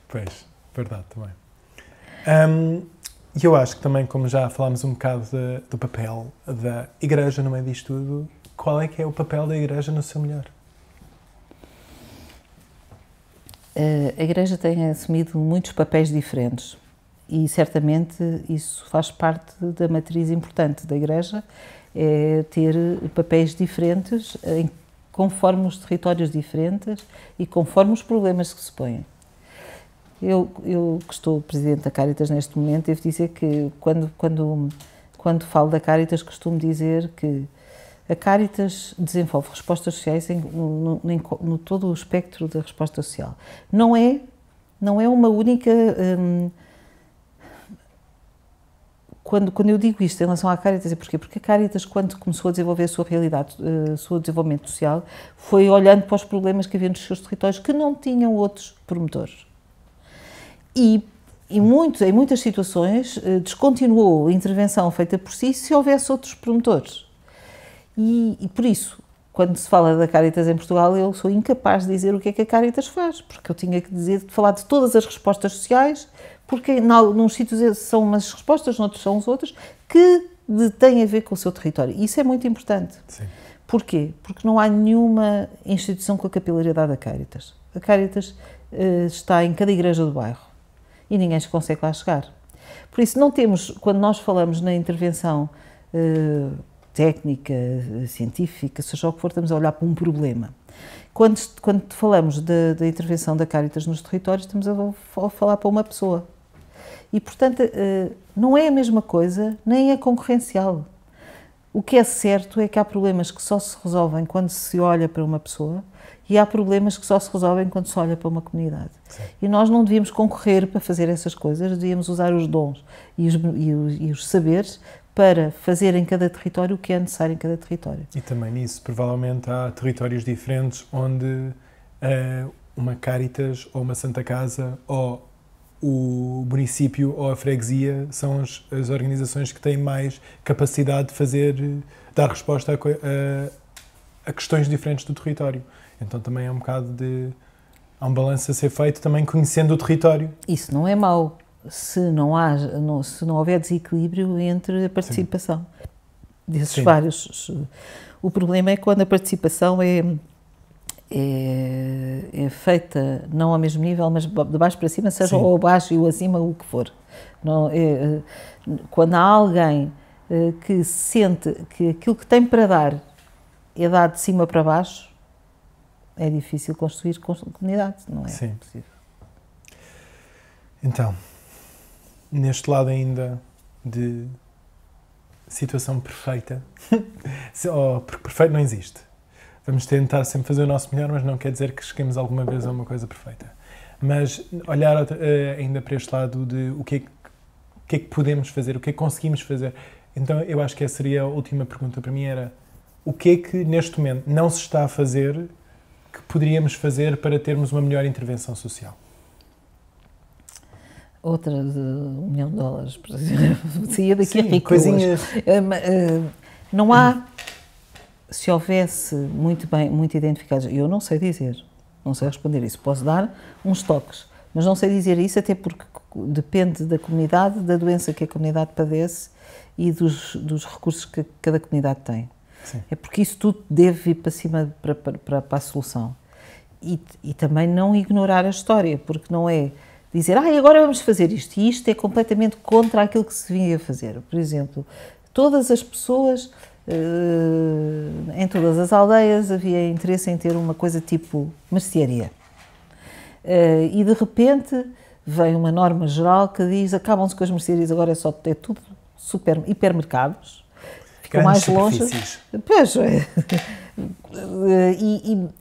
Pois, verdade também. E eu acho que também, como já falámos um bocado do papel da Igreja no meio disto tudo, qual é que é o papel da Igreja no seu melhor? A Igreja tem assumido muitos papéis diferentes e certamente isso faz parte da matriz importante da Igreja, é ter papéis diferentes conforme os territórios diferentes e conforme os problemas que se põem. Eu que estou Presidente da Cáritas neste momento, devo dizer que quando falo da Cáritas costumo dizer que a Cáritas desenvolve respostas sociais no todo o espectro da resposta social. Não é uma única quando eu digo isto em relação à Caritas, é porquê? Porque a Caritas, quando começou a desenvolver a sua realidade, o seu desenvolvimento social, foi olhando para os problemas que havia nos seus territórios que não tinham outros promotores. E em muitas situações descontinuou a intervenção feita por si se houvesse outros promotores. E por isso, quando se fala da Caritas em Portugal, eu sou incapaz de dizer o que é que a Caritas faz, porque eu tinha que falar de todas as respostas sociais, porque num sítios são umas respostas, noutros são as outras, que têm a ver com o seu território. E isso é muito importante. Sim. Porquê? Porque não há nenhuma instituição com a capilaridade da Caritas. A Caritas está em cada igreja do bairro e ninguém se consegue lá chegar. Por isso, não temos, quando nós falamos na intervenção técnica, científica, seja o que for, estamos a olhar para um problema. Quando falamos da intervenção da Caritas nos territórios, estamos a falar para uma pessoa. E, portanto, não é a mesma coisa, nem é concorrencial. O que é certo é que há problemas que só se resolvem quando se olha para uma pessoa e há problemas que só se resolvem quando se olha para uma comunidade. Sim. E nós não devíamos concorrer para fazer essas coisas, devíamos usar os dons e os saberes para fazer em cada território o que é necessário em cada território. E também nisso, provavelmente há territórios diferentes onde uma Caritas ou uma Santa Casa ou o município ou a freguesia são as organizações que têm mais capacidade de dar resposta a questões diferentes do território. Então também é um bocado há um balanço a ser feito também conhecendo o território. Isso não é mau, se não houver desequilíbrio entre a participação desses vários. O problema é quando a participação é feita não ao mesmo nível, mas de baixo para cima, seja o abaixo e o acima, o que for. Não, quando há alguém que sente que aquilo que tem para dar é dado de cima para baixo, é difícil construir comunidade, não é possível. Então, neste lado ainda de situação perfeita, porque perfeito não existe. Vamos tentar sempre fazer o nosso melhor, mas não quer dizer que cheguemos alguma vez a uma coisa perfeita. Mas olhar ainda para este lado de o que é que podemos fazer, o que é que conseguimos fazer. Então eu acho que essa seria a última pergunta para mim, era o que é que neste momento não se está a fazer que poderíamos fazer para termos uma melhor intervenção social? Outra de $1 milhão, por exemplo. Saía daqui rico. Coisinhas. Não há, se houvesse muito identificados, eu não sei dizer, não sei responder isso, posso dar uns toques, mas não sei dizer isso até porque depende da comunidade, da doença que a comunidade padece e dos recursos que cada comunidade tem. Sim. É porque isso tudo deve vir para cima para a solução. E também não ignorar a história, porque não é dizer, agora vamos fazer isto, e isto é completamente contra aquilo que se vinha a fazer. Por exemplo, todas as pessoas, em todas as aldeias, havia interesse em ter uma coisa tipo mercearia. E de repente vem uma norma geral que diz, acabam-se com as mercearias, agora é tudo hipermercados. Ficam mais longe. Pois,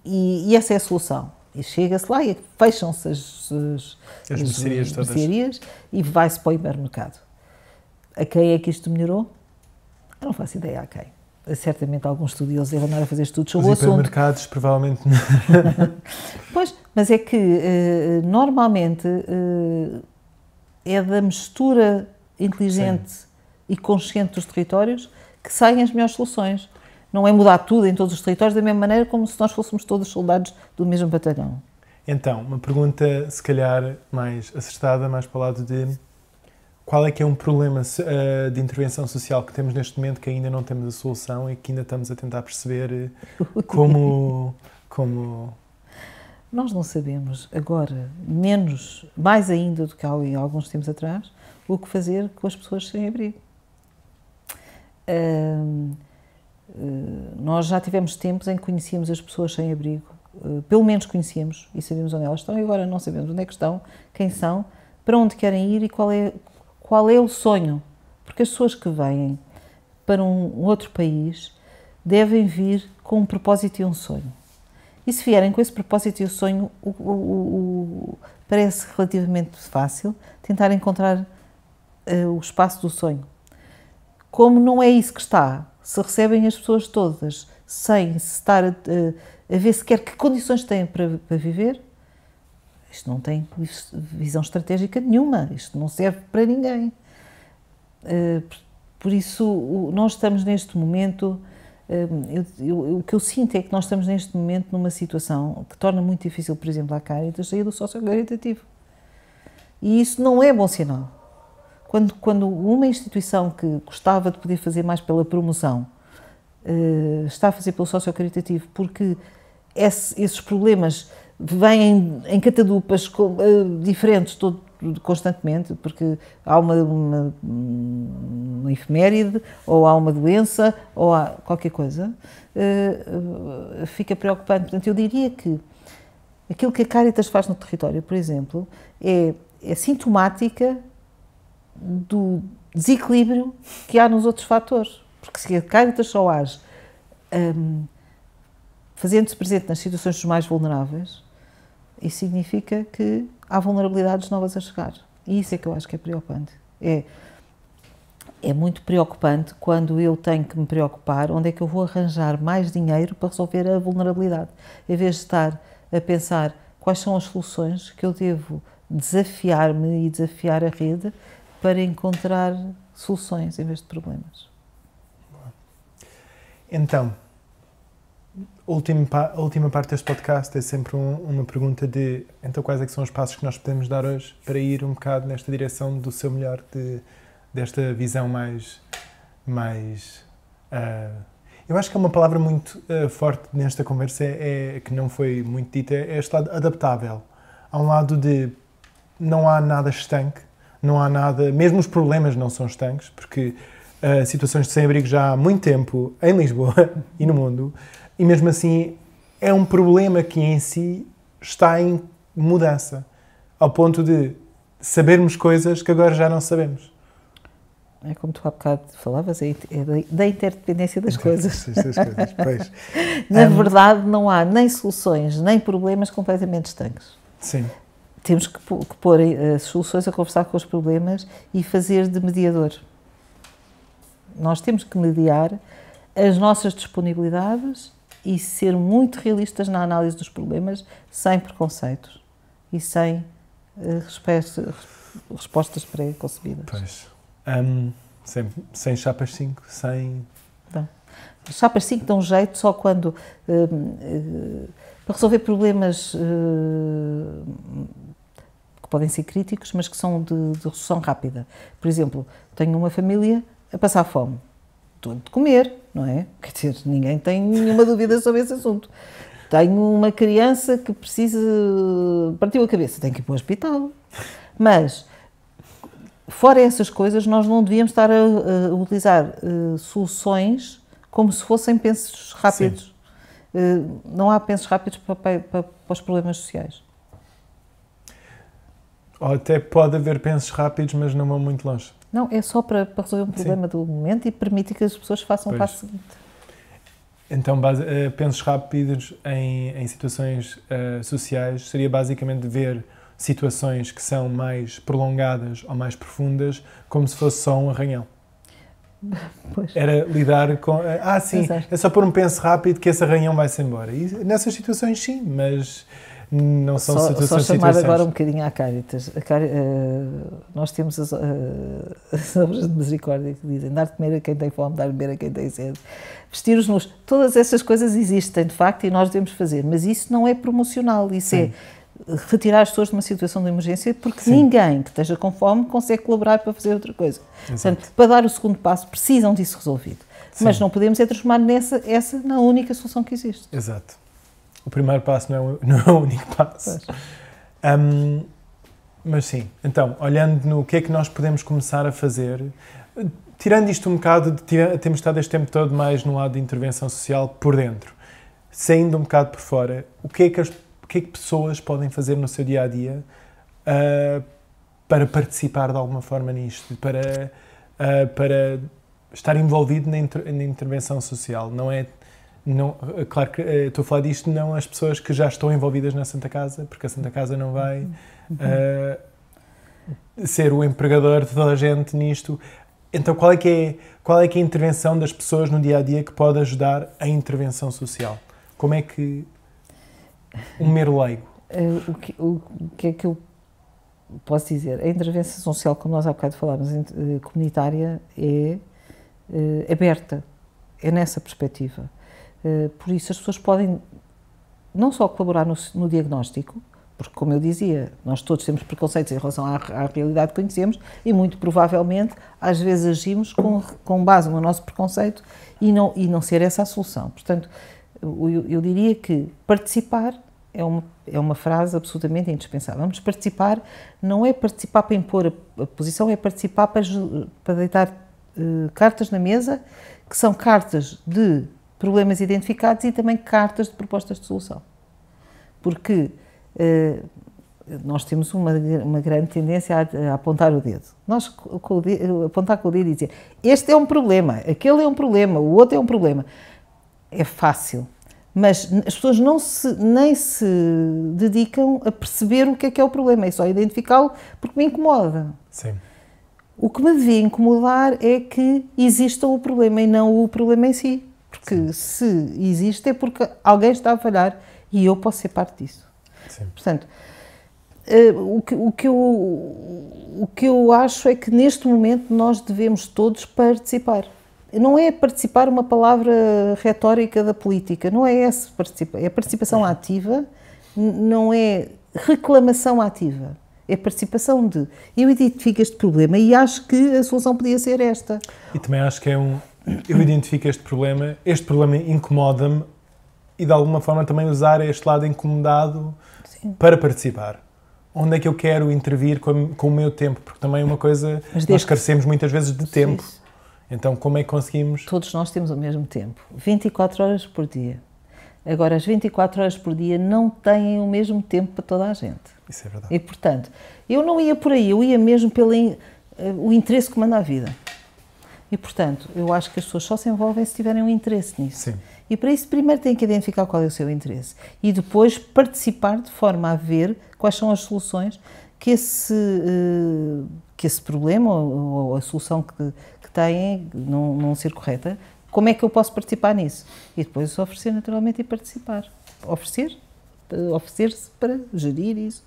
e essa é a solução. E chega-se lá e fecham-se as mercearias e vai-se para o hipermercado. A quem é que isto melhorou? Eu não faço ideia a quem. Certamente alguns estudiosos devem andar a fazer estudos sobre o assunto. Os hipermercados provavelmente não. Pois, mas é que normalmente é da mistura inteligente e consciente dos territórios que saem as melhores soluções. Não é mudar tudo em todos os territórios da mesma maneira como se nós fôssemos todos soldados do mesmo batalhão. Então, uma pergunta se calhar mais acertada, mais para o lado de qual é que é um problema de intervenção social que temos neste momento que ainda não temos a solução e que ainda estamos a tentar perceber como... Nós não sabemos agora, mais ainda do que há alguns tempos atrás, o que fazer com as pessoas sem abrigo. Nós já tivemos tempos em que conhecíamos as pessoas sem abrigo, pelo menos conhecíamos e sabíamos onde elas estão, e agora não sabemos onde é que estão, quem são, para onde querem ir e qual é o sonho. Porque as pessoas que vêm para um outro país devem vir com um propósito e um sonho. E se vierem com esse propósito e o sonho, parece relativamente fácil tentar encontrar o espaço do sonho. Como não é isso que está, se recebem as pessoas todas sem se estar a ver sequer que condições têm para viver, isto não tem visão estratégica nenhuma, isto não serve para ninguém. Por isso, nós estamos neste momento, o que eu sinto é que nós estamos neste momento numa situação que torna muito difícil, por exemplo, à Caritas sair do socio-caritativo. E isso não é bom sinal. Quando uma instituição que gostava de poder fazer mais pela promoção está a fazer pelo socio-caritativo, porque esses problemas vêm em catadupas diferentes constantemente, porque há uma efeméride, ou há uma doença, ou há qualquer coisa, fica preocupante. Portanto, eu diria que aquilo que a Caritas faz no território, por exemplo, é sintomática do desequilíbrio que há nos outros fatores. Porque se a Caritas só age fazendo-se presente nas situações dos mais vulneráveis, isso significa que há vulnerabilidades novas a chegar. E isso é que eu acho que é preocupante. É muito preocupante quando eu tenho que me preocupar onde é que eu vou arranjar mais dinheiro para resolver a vulnerabilidade, em vez de estar a pensar quais são as soluções que eu devo desafiar-me e desafiar a rede para encontrar soluções em vez de problemas. Então, a última parte deste podcast é sempre uma pergunta de então quais é que são os passos que nós podemos dar hoje para ir um bocado nesta direção do seu melhor, desta visão mais eu acho que é uma palavra muito forte nesta conversa, que não foi muito dita, é este lado adaptável. Há um lado de não há nada estanque, não há nada, mesmo os problemas não são estanques, porque situações de sem-abrigo já há muito tempo em Lisboa e no mundo, e mesmo assim é um problema que em si está em mudança, ao ponto de sabermos coisas que agora já não sabemos. É como tu há bocado falavas, é da interdependência das coisas. Pois. Na verdade, não há nem soluções, nem problemas completamente estanques. Sim. Temos que pôr as soluções a conversar com os problemas e fazer de mediador. Nós temos que mediar as nossas disponibilidades e ser muito realistas na análise dos problemas, sem preconceitos e sem respostas pré-concebidas. Pois. Sem chapas 5, sem... Não. As chapas 5 dão jeito só quando... para resolver problemas que podem ser críticos, mas que são de resolução rápida. Por exemplo, tenho uma família a passar fome. Estou de comer, não é? Quer dizer, ninguém tem nenhuma dúvida sobre esse assunto. Tenho uma criança que precisa... partiu a cabeça, tem que ir para o hospital. Mas... fora essas coisas, nós não devíamos estar a utilizar soluções como se fossem pensos rápidos. Não há pensos rápidos para os problemas sociais. Ou até pode haver pensos rápidos, mas não vão muito longe. Não, é só para resolver um problema do momento e permitir que as pessoas façam o passo seguinte. Então, pensos rápidos em situações sociais seria basicamente ver situações que são mais prolongadas ou mais profundas, como se fosse só um arranhão. Pois. Era lidar com... sim, exato. É só pôr um penso rápido que esse arranhão vai-se embora. E nessas situações, sim, mas não são situações... Só chamar agora um bocadinho à Caritas. Nós temos as obras de misericórdia que dizem dar de comer a quem tem fome, dar de beber a quem tem sede, vestir os nus. Todas essas coisas existem, de facto, e nós devemos fazer. Mas isso não é promocional, isso sim. É retirar as pessoas de uma situação de emergência, porque sim. Ninguém que esteja com fome consegue colaborar para fazer outra coisa. Exato. Portanto, para dar o segundo passo, precisam disso resolvido. Sim. Mas não podemos transformar essa na única solução que existe. Exato. O primeiro passo não é o único passo. Mas sim, então, olhando no que é que nós podemos começar a fazer, tirando isto um bocado, temos estado este tempo todo mais no lado de intervenção social por dentro, saindo um bocado por fora, o que é que pessoas podem fazer no seu dia-a-dia para participar de alguma forma nisto, para estar envolvido na intervenção social? Claro que estou a falar disto não as pessoas que já estão envolvidas na Santa Casa, porque a Santa Casa não vai ser o empregador de toda a gente nisto. Então, qual é que é a intervenção das pessoas no dia-a-dia que pode ajudar a intervenção social? Como é que um mero leigo? O que é que eu posso dizer? A intervenção social, como nós há bocado falámos, comunitária, é aberta, é nessa perspectiva. Por isso as pessoas podem não só colaborar no diagnóstico, porque, como eu dizia, nós todos temos preconceitos em relação à realidade que conhecemos e, muito provavelmente, às vezes agimos com base no nosso preconceito e não ser essa a solução. Portanto, eu diria que participar é uma frase absolutamente indispensável. Vamos participar, não é participar para impor a posição, é participar para deitar cartas na mesa, que são cartas de problemas identificados e também cartas de propostas de solução. Porque nós temos uma grande tendência a apontar o dedo. Nós, apontar com o dedo e dizer este é um problema, aquele é um problema, o outro é um problema. É fácil, mas as pessoas nem se dedicam a perceber o que é o problema, é só identificá-lo porque me incomoda. Sim. O que me devia incomodar é que exista o problema e não o problema em si. Porque se existe é porque alguém está a falhar e eu posso ser parte disso. Sim. Portanto, o que eu acho é que neste momento nós devemos todos participar. Não é participar uma palavra retórica da política, não é essa participar, é participação ativa, não é reclamação ativa, é participação de eu identifico este problema e acho que a solução podia ser esta. E também acho que eu identifico este problema incomoda-me e de alguma forma também usar este lado incomodado para participar. Onde é que eu quero intervir com o meu tempo? Porque também é uma coisa, nós carecemos muitas vezes de tempo. Então, como é que conseguimos? Todos nós temos o mesmo tempo, 24 horas por dia. Agora, as 24 horas por dia não têm o mesmo tempo para toda a gente. Isso é verdade. E, portanto, eu não ia por aí, eu ia mesmo pelo o interesse que manda a vida. E, portanto, eu acho que as pessoas só se envolvem se tiverem um interesse nisso. Sim. E para isso, primeiro têm que identificar qual é o seu interesse e depois participar de forma a ver quais são as soluções que esse problema ou a solução que têm não ser correta, como é que eu posso participar nisso? E depois oferecer naturalmente e participar. Oferecer-se para gerir isso,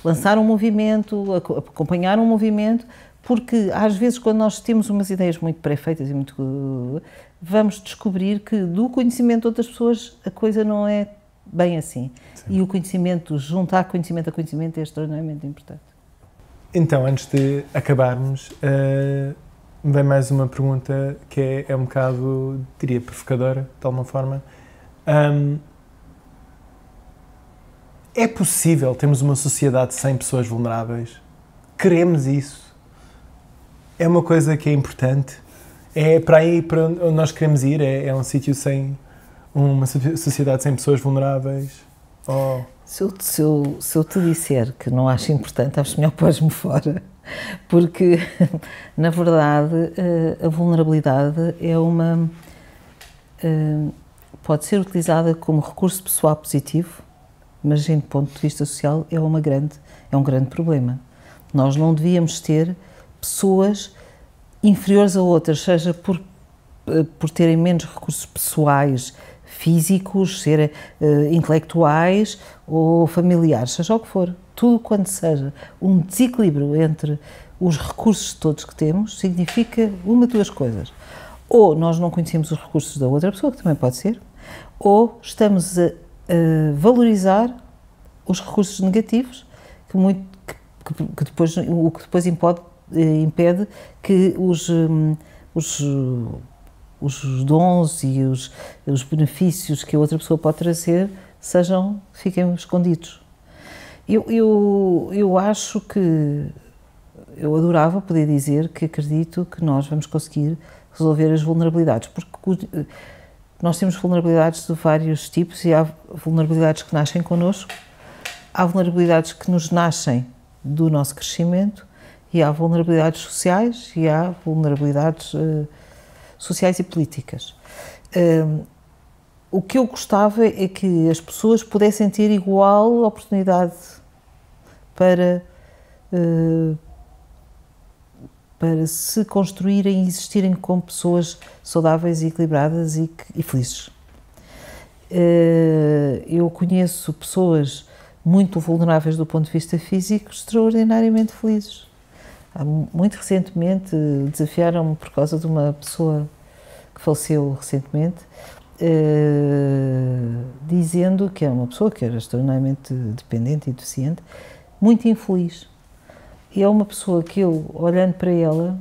lançar um movimento, acompanhar um movimento, porque às vezes quando nós temos umas ideias muito pré-feitas e muito... vamos descobrir que do conhecimento de outras pessoas a coisa não é bem assim. Sim. E o conhecimento, juntar conhecimento a conhecimento é extraordinariamente importante. Então, antes de acabarmos, vem mais uma pergunta que é um bocado, diria, provocadora, de alguma forma. É possível termos uma sociedade sem pessoas vulneráveis? Queremos isso? É uma coisa que é importante? É para aí para onde nós queremos ir? É um sítio sem... uma sociedade sem pessoas vulneráveis? Oh. Se eu te disser que não acho importante, acho melhor pôs-me fora. Porque, na verdade, a vulnerabilidade é pode ser utilizada como recurso pessoal positivo, mas, do ponto de vista social, é um grande problema. Nós não devíamos ter pessoas inferiores a outras, seja por terem menos recursos pessoais, físicos, serem intelectuais ou familiares, seja o que for. Tudo quando seja um desequilíbrio entre os recursos todos que temos, significa uma de duas coisas. Ou nós não conhecemos os recursos da outra pessoa, que também pode ser, ou estamos a valorizar os recursos negativos, que depois impede que os dons e os benefícios que a outra pessoa pode trazer fiquem escondidos. Eu acho que eu adorava poder dizer que acredito que nós vamos conseguir resolver as vulnerabilidades, porque nós temos vulnerabilidades de vários tipos e há vulnerabilidades que nascem connosco, há vulnerabilidades que nos nascem do nosso crescimento e há vulnerabilidades sociais e há vulnerabilidades sociais e políticas. O que eu gostava é que as pessoas pudessem ter igual oportunidade para para se construírem e existirem como pessoas saudáveis, equilibradas e felizes. Eu conheço pessoas muito vulneráveis do ponto de vista físico, extraordinariamente felizes. Muito recentemente desafiaram-me por causa de uma pessoa que faleceu recentemente, dizendo que era uma pessoa que era extraordinariamente dependente e deficiente, muito infeliz. E é uma pessoa que eu, olhando para ela,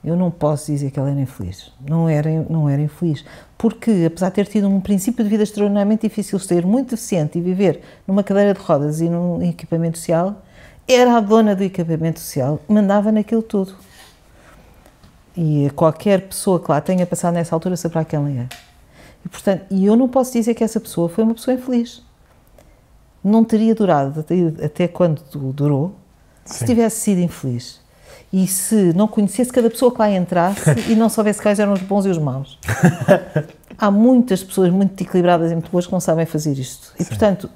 eu não posso dizer que ela era infeliz. Não era infeliz. Porque, apesar de ter tido um princípio de vida extraordinariamente difícil, ser muito deficiente e viver numa cadeira de rodas e num equipamento social, era a dona do equipamento social, mandava naquilo tudo. E qualquer pessoa que lá tenha passado nessa altura saberá quem ela é. E, portanto, eu não posso dizer que essa pessoa foi uma pessoa infeliz. Não teria durado até quando durou, se tivesse sido infeliz. E se não conhecesse cada pessoa que lá entrasse e não soubesse quais eram os bons e os maus. Há muitas pessoas muito equilibradas e muito boas que não sabem fazer isto. E, portanto,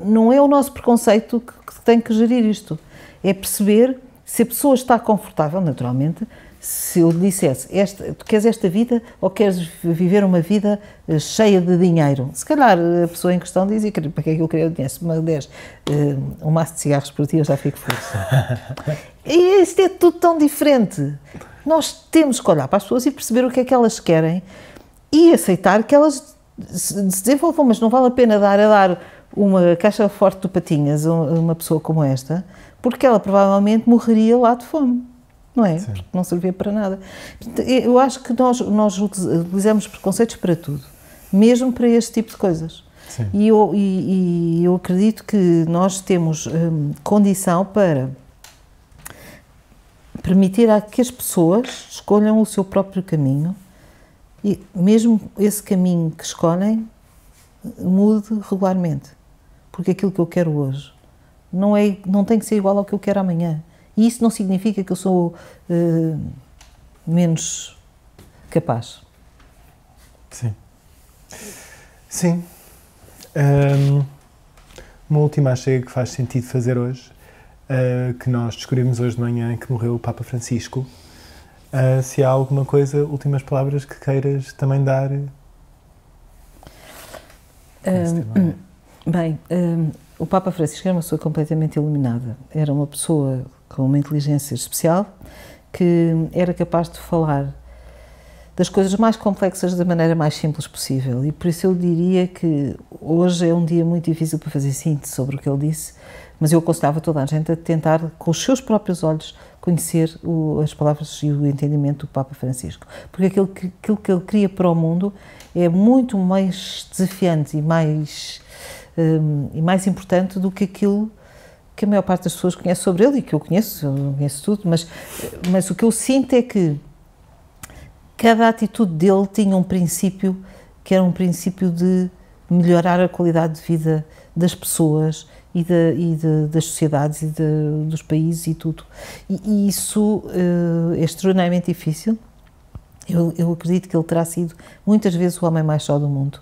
não é o nosso preconceito que tem que gerir isto. É perceber se a pessoa está confortável, naturalmente. Se eu lhe dissesse, tu queres esta vida ou queres viver uma vida cheia de dinheiro? Se calhar a pessoa em questão dizia, para que é que eu queria dinheiro? Se me des um maço de cigarros por dia, eu já fico feliz. E isto é tudo tão diferente. Nós temos que olhar para as pessoas e perceber o que é que elas querem e aceitar que elas se desenvolvam, mas não vale a pena dar uma caixa forte de patinhas a uma pessoa como esta, porque ela provavelmente morreria lá de fome. Não é? Sim. Porque não servia para nada. Eu acho que nós utilizamos preconceitos para tudo, mesmo para este tipo de coisas. Sim. E eu acredito que nós temos condição para permitir a que as pessoas escolham o seu próprio caminho e mesmo esse caminho que escolhem mude regularmente. Porque aquilo que eu quero hoje não tem que ser igual ao que eu quero amanhã. E isso não significa que eu sou menos capaz. Sim. Sim. Uma última chega que faz sentido fazer hoje, que nós descobrimos hoje de manhã que morreu o Papa Francisco. Se há alguma coisa, últimas palavras que queiras também dar? O Papa Francisco era uma pessoa completamente iluminada. Era uma pessoa com uma inteligência especial, que era capaz de falar das coisas mais complexas da maneira mais simples possível. E por isso eu diria que hoje é um dia muito difícil para fazer síntese sobre o que ele disse, mas eu aconselhava toda a gente a tentar, com os seus próprios olhos, conhecer as palavras e o entendimento do Papa Francisco. Porque aquilo que ele cria para o mundo é muito mais desafiante e mais importante do que aquilo que a maior parte das pessoas conhece sobre ele, e que eu não conheço tudo, mas o que eu sinto é que cada atitude dele tinha um princípio, que era um princípio de melhorar a qualidade de vida das pessoas e das sociedades e dos países e tudo. E isso é extraordinariamente difícil. Eu acredito que ele terá sido muitas vezes o homem mais só do mundo,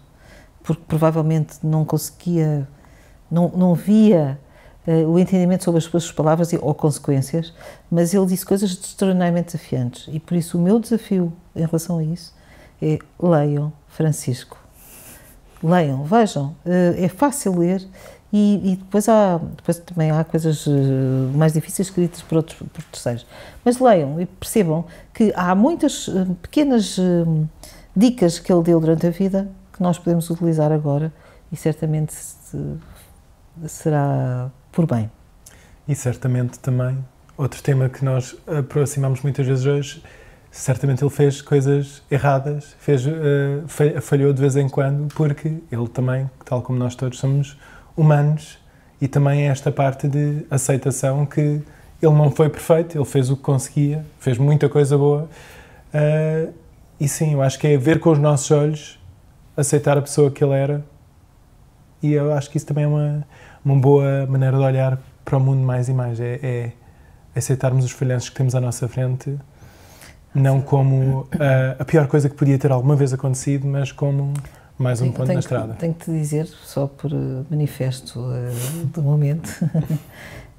porque provavelmente não conseguia, não via o entendimento sobre as suas palavras ou consequências, mas ele disse coisas extraordinariamente desafiantes e por isso o meu desafio em relação a isso é: leiam Francisco, leiam, vejam, é fácil ler e depois também há coisas mais difíceis escritas por terceiros, mas leiam e percebam que há muitas pequenas dicas que ele deu durante a vida que nós podemos utilizar agora e certamente será por bem. E certamente também, outro tema que nós aproximamos muitas vezes hoje, certamente ele fez coisas erradas, falhou de vez em quando, porque ele também, tal como nós todos, somos humanos e também é esta parte de aceitação que ele não foi perfeito, ele fez o que conseguia, fez muita coisa boa e sim, eu acho que é ver com os nossos olhos, aceitar a pessoa que ele era e eu acho que isso também é uma boa maneira de olhar para o mundo mais e mais, é aceitarmos os falhanços que temos à nossa frente, não como a pior coisa que podia ter alguma vez acontecido, mas como mais um ponto na estrada. Tenho que te dizer, só por manifesto do momento,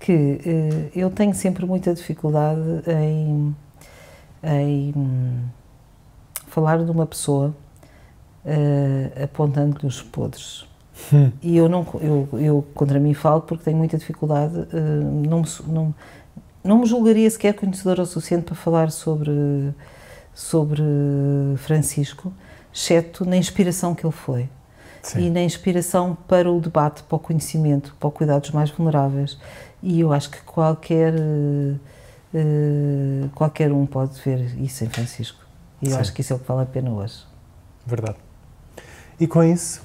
que eu tenho sempre muita dificuldade em falar de uma pessoa apontando-lhe os podres. E eu contra mim falo porque tenho muita dificuldade, não me julgaria sequer conhecedora o suficiente para falar sobre Francisco, exceto na inspiração que ele foi. Sim. E na inspiração para o debate, para o conhecimento, para o cuidado dos mais vulneráveis. E eu acho que qualquer um pode ver isso em Francisco. E eu acho que isso é o que vale a pena hoje. Verdade. E com isso,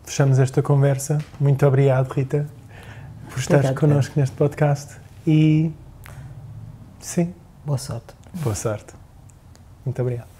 fechamos esta conversa. Muito obrigado, Rita, por estares connosco neste podcast. E sim. Boa sorte. Boa sorte. Muito obrigado.